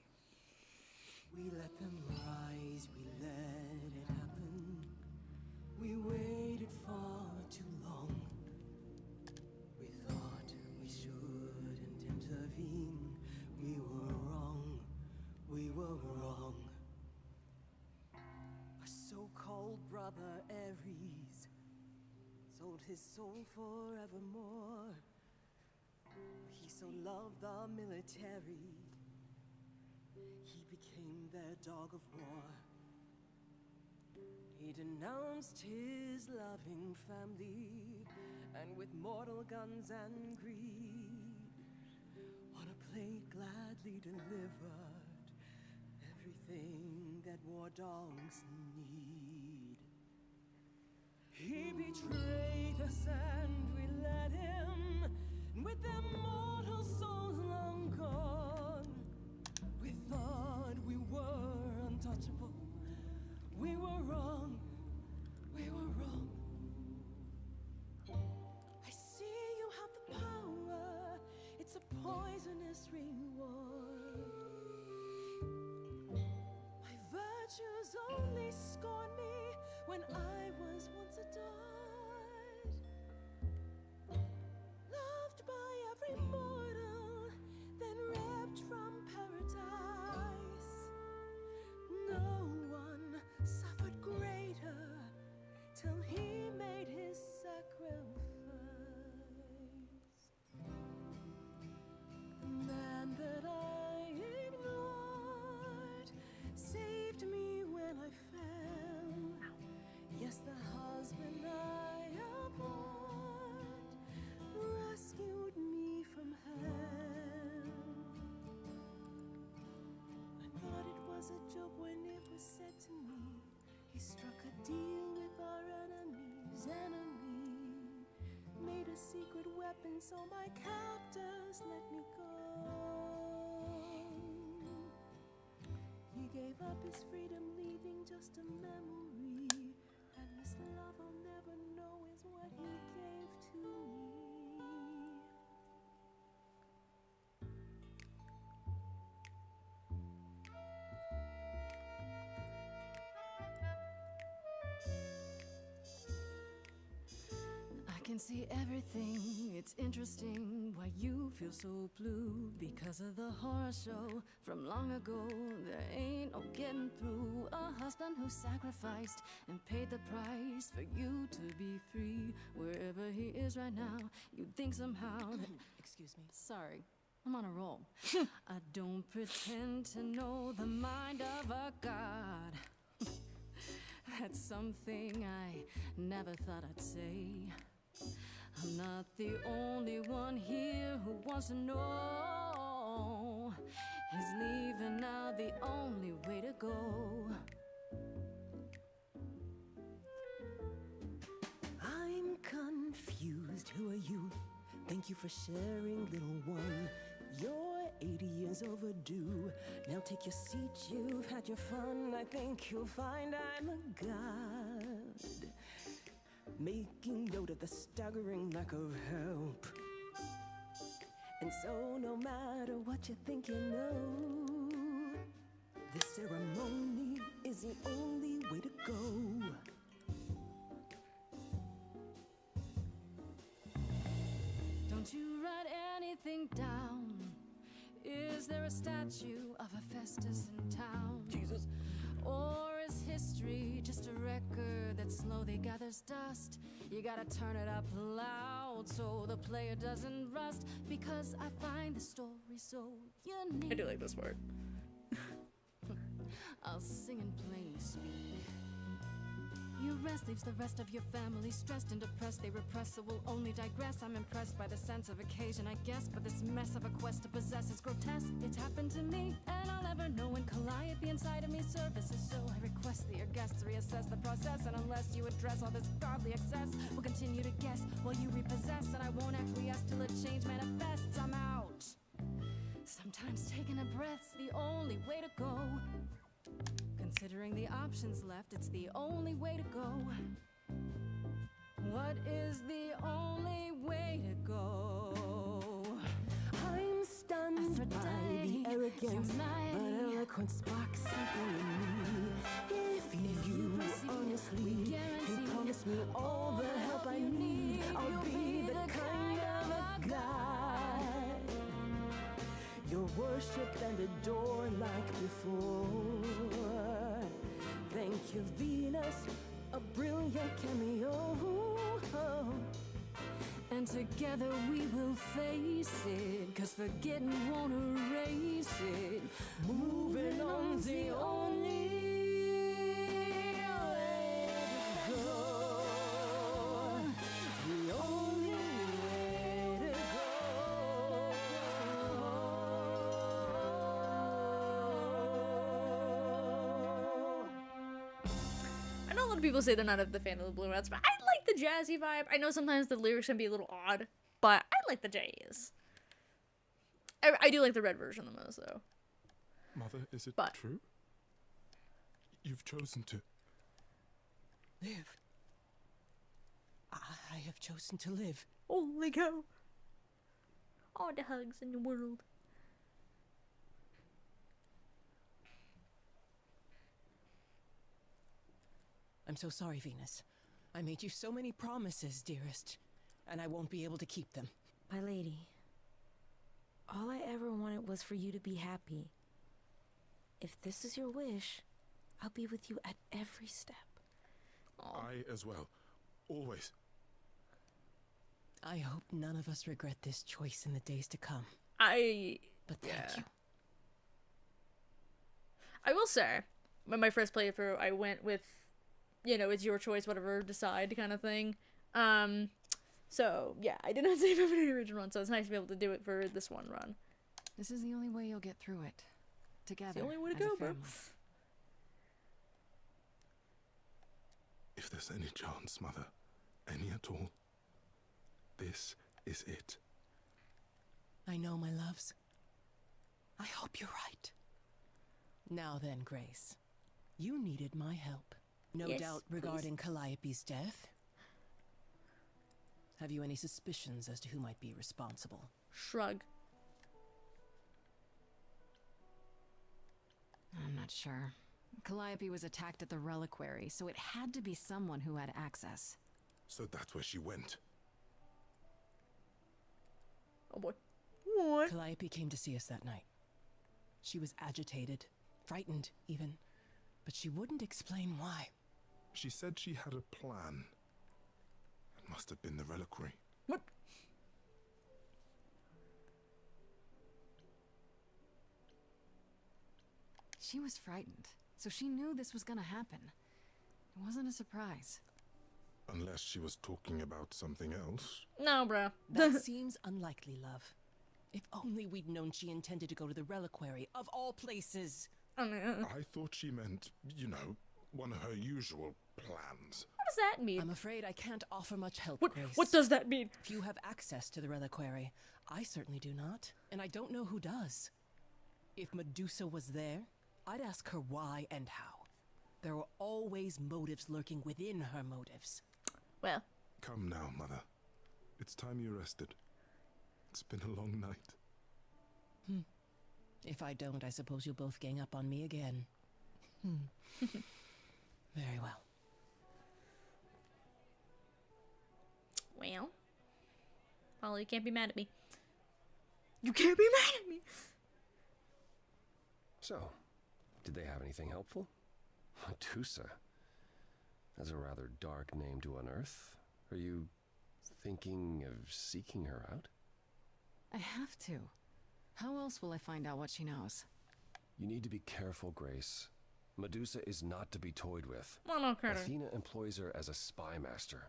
We let them rise, we let it happen. We waited far too long. We thought we shouldn't intervene. We were wrong, we were wrong. Our so-called brother Ares sold his soul forevermore. He so loved the military, he became their dog of war. He denounced his loving family, and with mortal guns and greed, on a plate gladly delivered everything that war dogs need. He betrayed us and we let him, and with their mortal souls long gone, we thought we were untouchable. We were wrong, we were wrong. I see you have the power, it's a poisonous reward. My virtues only scorn me when I was once adored. Loved by every mortal, then ripped from paradise. No one suffered greater till he made his sacrifice. The man that I ignored saved me when I fell. Yes, the husband I abhorred rescued me from hell. I thought it was a joke when it was said to me. He struck a deal with our enemy's enemy, made a secret weapon so my captors let me go. He gave up his freedom, leaving just a memory, and this love I'll never know is what he gave to me. I can see everything, it's interesting why you feel so blue. Because of the horror show from long ago, there ain't getting through. A husband who sacrificed and paid the price for you to be free. Wherever he is right now, you'd think somehow that. Excuse me. Sorry, I'm on a roll. I don't pretend to know the mind of a god. That's something I never thought I'd say. I'm not the only one here who wants to know. Is leaving now the only way to go? I'm confused. Who are you? Thank you for sharing, little one. You're 80 years overdue. Now take your seat, you've had your fun. I think you'll find I'm a god. Making note of the staggering lack of help. And so no matter what you think you know, this ceremony is the only way to go. Don't you write anything down. Is there a statue of Hephaestus in town? Jesus. Or is history just a record that slowly gathers dust? You gotta turn it up loud so the player doesn't rust. Because I find the story so unique. I do like this part. I'll sing and plainly speak. Your rest leaves the rest of your family stressed and depressed. They repress, so will only digress. I'm impressed by the sense of occasion, I guess. But this mess of a quest to possess is grotesque. It's happened to me, and I'll never know when Calliope inside of me surfaces. So I request that your guests reassess the process. And unless you address all this godly excess, we'll continue to guess while you repossess. And I won't acquiesce till a change manifests. I'm out. Sometimes taking a breath's the only way to go. Considering the options left, it's the only way to go. What is the only way to go? I'm stunned by Aphrodite, the arrogance, you're but eloquence sparks something in me. If you honestly can promise me all the help I need, I'll be the kind of a god you'll worship and adore like before. Thank you, Venus, a brilliant cameo. And together we will face it, 'cause forgetting won't erase it. Moving on's the only way to go. The only way to go. I know a lot of people say they're not a fan of the Blue Notes, but I like the jazzy vibe. I know sometimes the lyrics can be a little odd, but I like the jazz. I do like the red version the most, though. Mother, is it But- true? You've chosen to. Live. I have chosen to live. Holy cow. All the hugs in the world. I'm so sorry, Venus. I made you so many promises, dearest, and I won't be able to keep them. My lady, all I ever wanted was for you to be happy. If this is your wish, I'll be with you at every step. I as well. Always. I hope none of us regret this choice in the days to come. But thank you. I will say, when my first playthrough, I went with, you know, it's your choice, whatever, decide kind of thing. So, yeah, I did not save it for the original one, so it's nice to be able to do it for this one run. This is the only way you'll get through it. Together. It's the only way to as a go, bro. family. If there's any chance, Mother, any at all, this is it. I know, my loves. I hope you're right. Now then, Grace, you needed my help. No Yes, doubt regarding Calliope's death. Have you any suspicions as to who might be responsible? Shrug. I'm not sure. Calliope was attacked at the reliquary, so it had to be someone who had access. So that's where she went. Oh boy. What? Calliope came to see us that night. She was agitated, frightened even. but she wouldn't explain why. She said she had a plan. It must have been the reliquary. What? She was frightened, so she knew this was gonna happen. It wasn't a surprise. Unless she was talking about something else. No, bro. That seems unlikely, love. If only we'd known she intended to go to the reliquary, of all places. I thought she meant, you know, one of her usual plans. What does that mean? I'm afraid I can't offer much help, What, Grace. what does that mean? If you have access to the reliquary, I certainly do not, and I don't know who does. If Medusa was there, I'd ask her why and how. There are always motives lurking within her motives. Well. Come now, Mother. It's time you rested. It's been a long night. If I don't, I suppose you'll both gang up on me again. Very well. Well. Polly, you can't be mad at me. You can't be mad at me! So, did they have anything helpful? Medusa. That's a rather dark name to unearth. Are you thinking of seeking her out? I have to. How else will I find out what she knows? You need to be careful, Grace. Medusa is not to be toyed with. Well, no, Carter. Athena employs her as a spy master.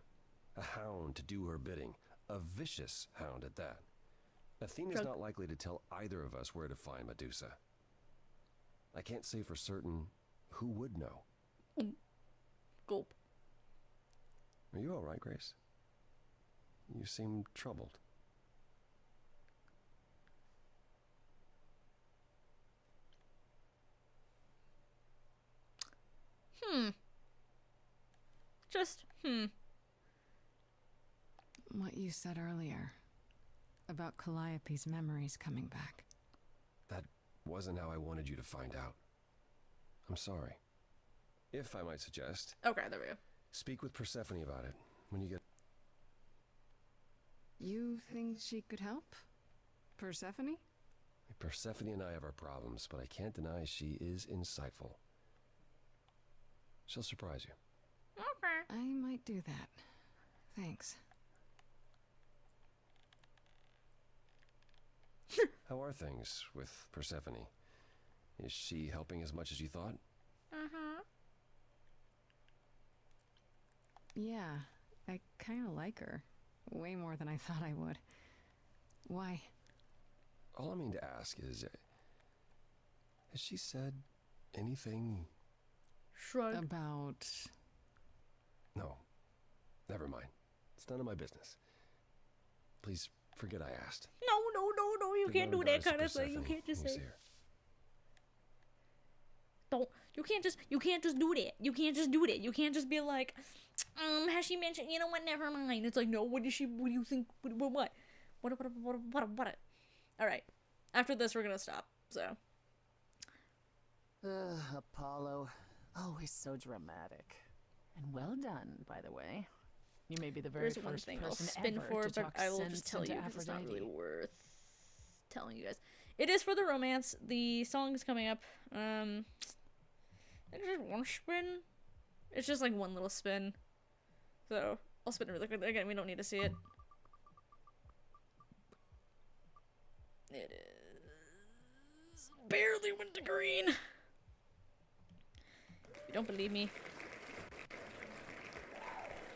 A hound to do her bidding. A vicious hound at that. Athena's not likely to tell either of us where to find Medusa. I can't say for certain who would know. Gulp. Are you all right, Grace? You seem troubled. Just, What you said earlier about Calliope's memories coming back. That wasn't how I wanted you to find out. I'm sorry. If I might suggest, Okay, there we go. speak with Persephone about it when you get... You think she could help? Persephone? Persephone and I have our problems, but I can't deny she is insightful. She'll surprise you. I might do that. Thanks. How are things with Persephone? Is she helping as much as you thought? Yeah, I kind of like her. Way more than I thought I would. Why? All I mean to ask is, has she said anything? Shrug. About... No. Never mind. It's none of my business. Please forget I asked. No, you Give can't my do that regards to kind of thing. You Persephone can't just when you say. see her. Don't. You can't just do that. You can't just do that. You can't just be like, has she mentioned, you know what, never mind. It's like, no, what do you think, what? Alright. After this, we're gonna stop, so. Apollo. Always so dramatic. And well done, by the way. You may be the very There's one first thing I'll person spin ever for, to but talk I will sense just tell into you because it's not Aphrodite. really worth telling you guys. It is for the romance. The song is coming up. It's just one spin. It's just like one little spin. So I'll spin it really quickly. Again, we don't need to see it. It is barely went to green. If you don't believe me.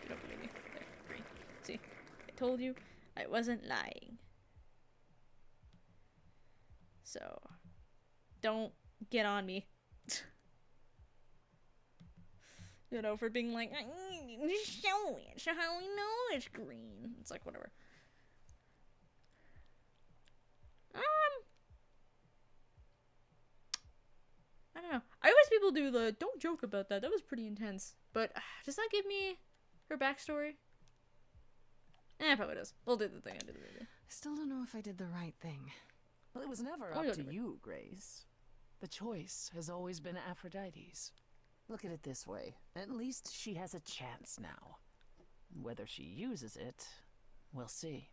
You don't believe me. There, green. See, I told you I wasn't lying. So, don't get on me. You know, for being like, just show it, so how we know it's green. It's like, whatever. I don't know. I always people do the, don't joke about that. That was pretty intense. But, does that give me her backstory? It probably does. We'll do the thing I did. Still don't know if I did the right thing. Well, it was never Oh, up yeah, to but- you, Grace. The choice has always been Aphrodite's. Look at it this way. At least she has a chance now. Whether she uses it, we'll see.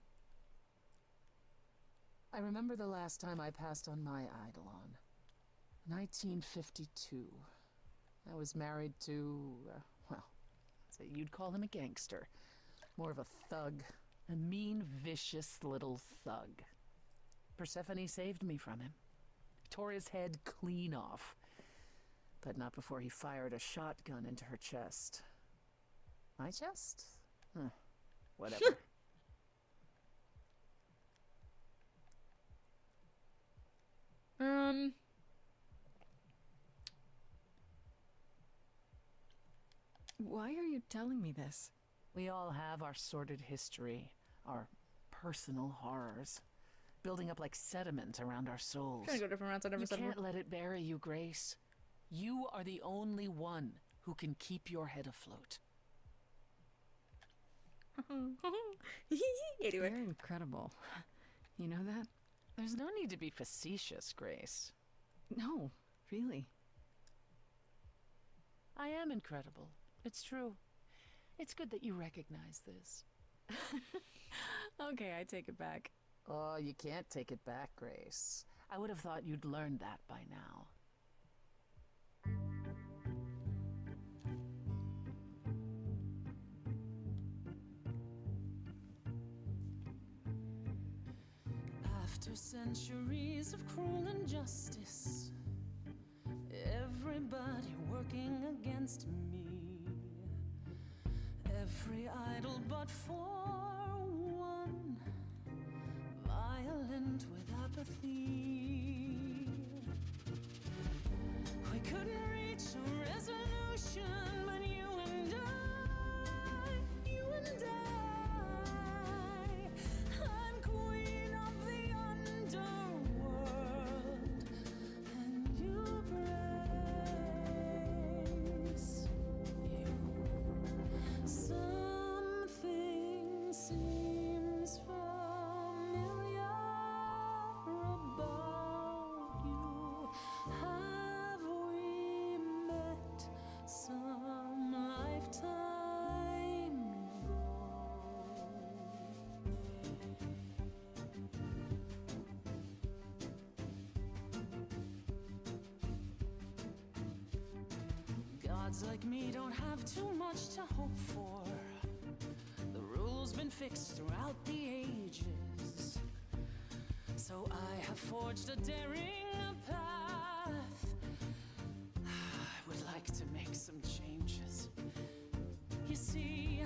I remember the last time I passed on my Eidolon. 1952. I was married to, well, I'd say you'd call him a gangster. More of a thug. A mean, vicious little thug. Persephone saved me from him. Tore his head clean off. But not before he fired a shotgun into her chest. My chest? Huh. Whatever. Why are you telling me this? We all have our sordid history, our personal horrors, building up like sediment around our souls. Trying to go different routes. I never You said can't let it bury you, Grace. You are the only one who can keep your head afloat. Anyway. You're incredible. You know that? There's no need to be facetious, Grace. No, really. I am incredible. It's true. It's good that you recognize this. Okay, I take it back. Oh, you can't take it back, Grace. I would have thought you'd learned that by now. After centuries of cruel injustice, everybody working against me, every idol but for one, violent with apathy. We couldn't reach a resolution, but you and I, I'm queen of the underworld, and you praise you. Something seems familiar about you. Have we met some lifetime ago? Gods like me don't have too much to hope for. The rules been fixed throughout the ages, so I have forged a daring path. I would like to make some changes. You see,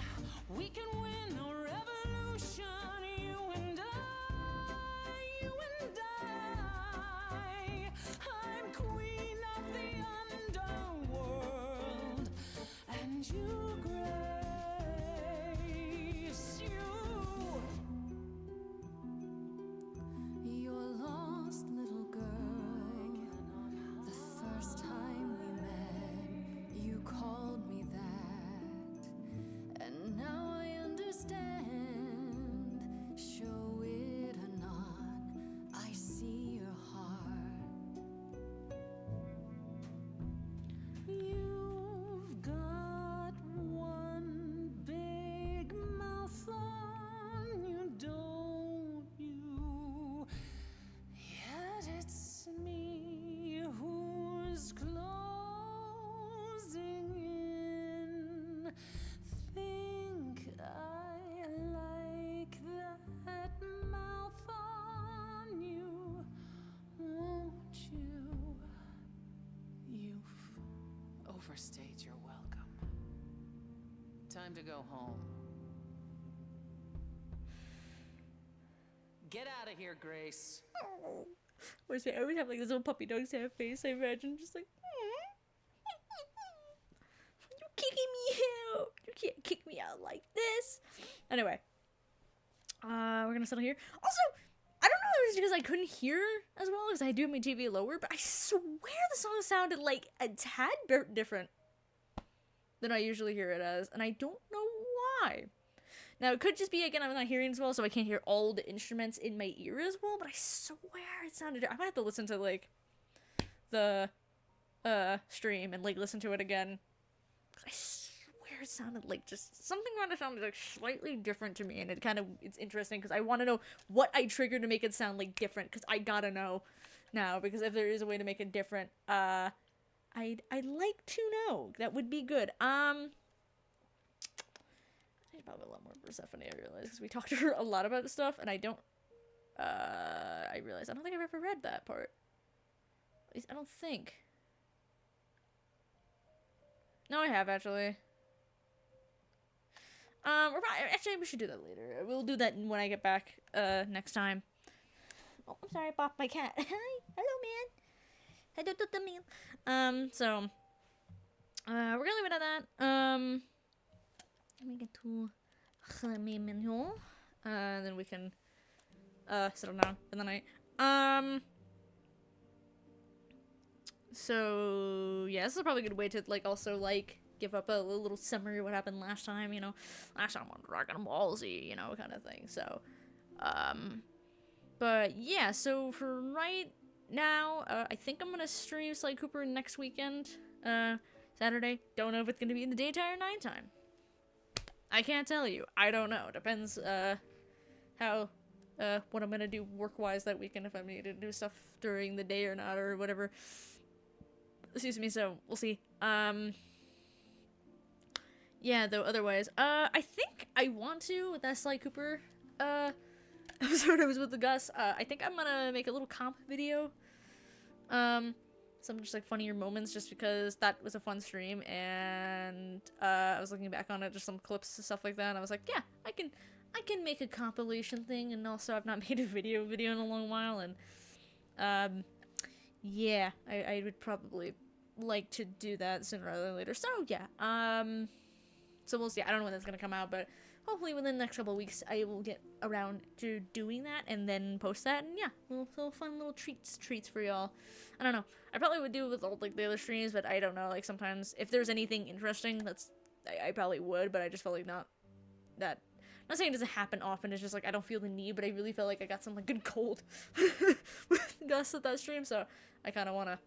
we can win a revolution, you and I, you and I. I'm queen of the underworld, and you grace you. You're lost, little girl. The first time we met, you called me that, and now I understand. Show it or not, I see your heart. You've got one big mouth on you, don't you? Yet it's me who's closing in. Think I like that mouth on you, won't you? You've overstayed your welcome. Time to go home. Get out of here, Grace. Where's I always have like this little puppy dog sad face, I imagine. Just like, you kicking me out. You can't kick me out like this. Anyway. We're gonna settle here. Also, I don't know if it's because I couldn't hear as well because I do have my TV lower, but I swear the song sounded like a tad bit different than I usually hear it as, and I don't know why. Now, it could just be, again, I'm not hearing as well, so I can't hear all the instruments in my ear as well, but I swear it sounded... I might have to listen to, like, the, stream and, like, listen to it again. I swear it sounded like just... Something about it sounded, like, slightly different to me, and it kind of... It's interesting, because I want to know what I triggered to make it sound, like, different, because I gotta know now, because if there is a way to make it different, I I'd like to know. That would be good. I need probably a lot more Persephone, I realize, because we talked to her a lot about this stuff, and I don't, I realize I don't think I've ever read that part. At least I don't think. No, I have, actually. Actually, we should do that later. We'll do that when I get back, next time. Oh, I'm sorry, I bopped my cat. Hi, hello, man. Hello, the man. So, we're gonna leave it at that. Let me get to the main menu. Then we can, settle down for the night. So, yeah, this is probably a good way to, like, also, like, give up a little summary of what happened last time, you know? Last time on Dragon Ball Z, you know, kind of thing. So, but, yeah, so for right now, I think I'm gonna stream Sly Cooper next weekend, Saturday. Don't know if it's gonna be in the daytime or nighttime. I can't tell you. I don't know. Depends, how, what I'm gonna do work-wise that weekend, if I need to do stuff during the day or not, or whatever. Excuse me, so we'll see. Yeah, though, otherwise, I think I want to, with that Sly Cooper, episode I was with the Gus, I think I'm gonna make a little comp video, some just, like, funnier moments, just because that was a fun stream, and, I was looking back on it, just some clips and stuff like that, and I was like, yeah, I can make a compilation thing, and also I've not made a video in a long while, and, yeah, I would probably like to do that sooner rather than later. So yeah, so we'll see. I don't know when that's gonna come out, but hopefully within the next couple of weeks I will get around to doing that and then post that. And yeah, little fun little treats for y'all. I don't know. I probably would do it with all, like, the other streams, but I don't know. Like, sometimes if there's anything interesting, I probably would, but I just felt like not that. I'm not saying it doesn't happen often, it's just, like, I don't feel the need, but I really felt like I got some, like, good cold with Gus at that stream, so I kind of want to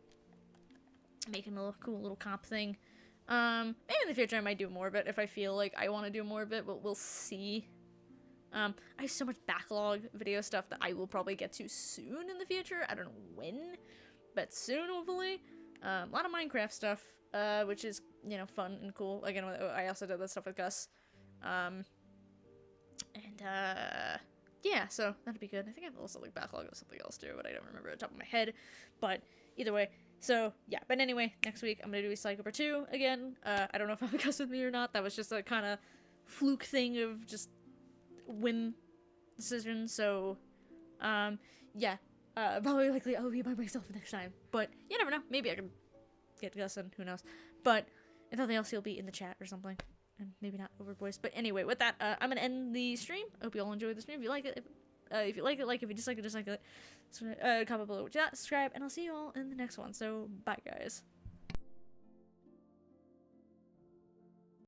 make him a little cool little comp thing. Maybe in the future I might do more of it if I feel like I want to do more of it, but we'll see. I have so much backlog video stuff that I will probably get to soon in the future. I don't know when, but soon, hopefully. A lot of Minecraft stuff, which is, you know, fun and cool. Again, I also did that stuff with Gus. Yeah, so that'd be good. I think I have also, like, backlog of something else too, but I don't remember at the top of my head. But either way, so yeah. But anyway, next week I'm gonna do Sly Cooper 2 again. I don't know if I'm Gus with me or not. That was just a kind of fluke thing of just whim decision. So, yeah. Probably likely I'll be by myself next time. But you never know. Maybe I can get Gus in. Who knows? But if nothing else, he'll be in the chat or something. And maybe not over voice. But anyway, with that, I'm gonna end the stream. Hope you all enjoyed the stream. If you like it, if you like it, like. If you dislike it, dislike it. So, comment below, subscribe, and I'll see you all in the next one. So, bye, guys.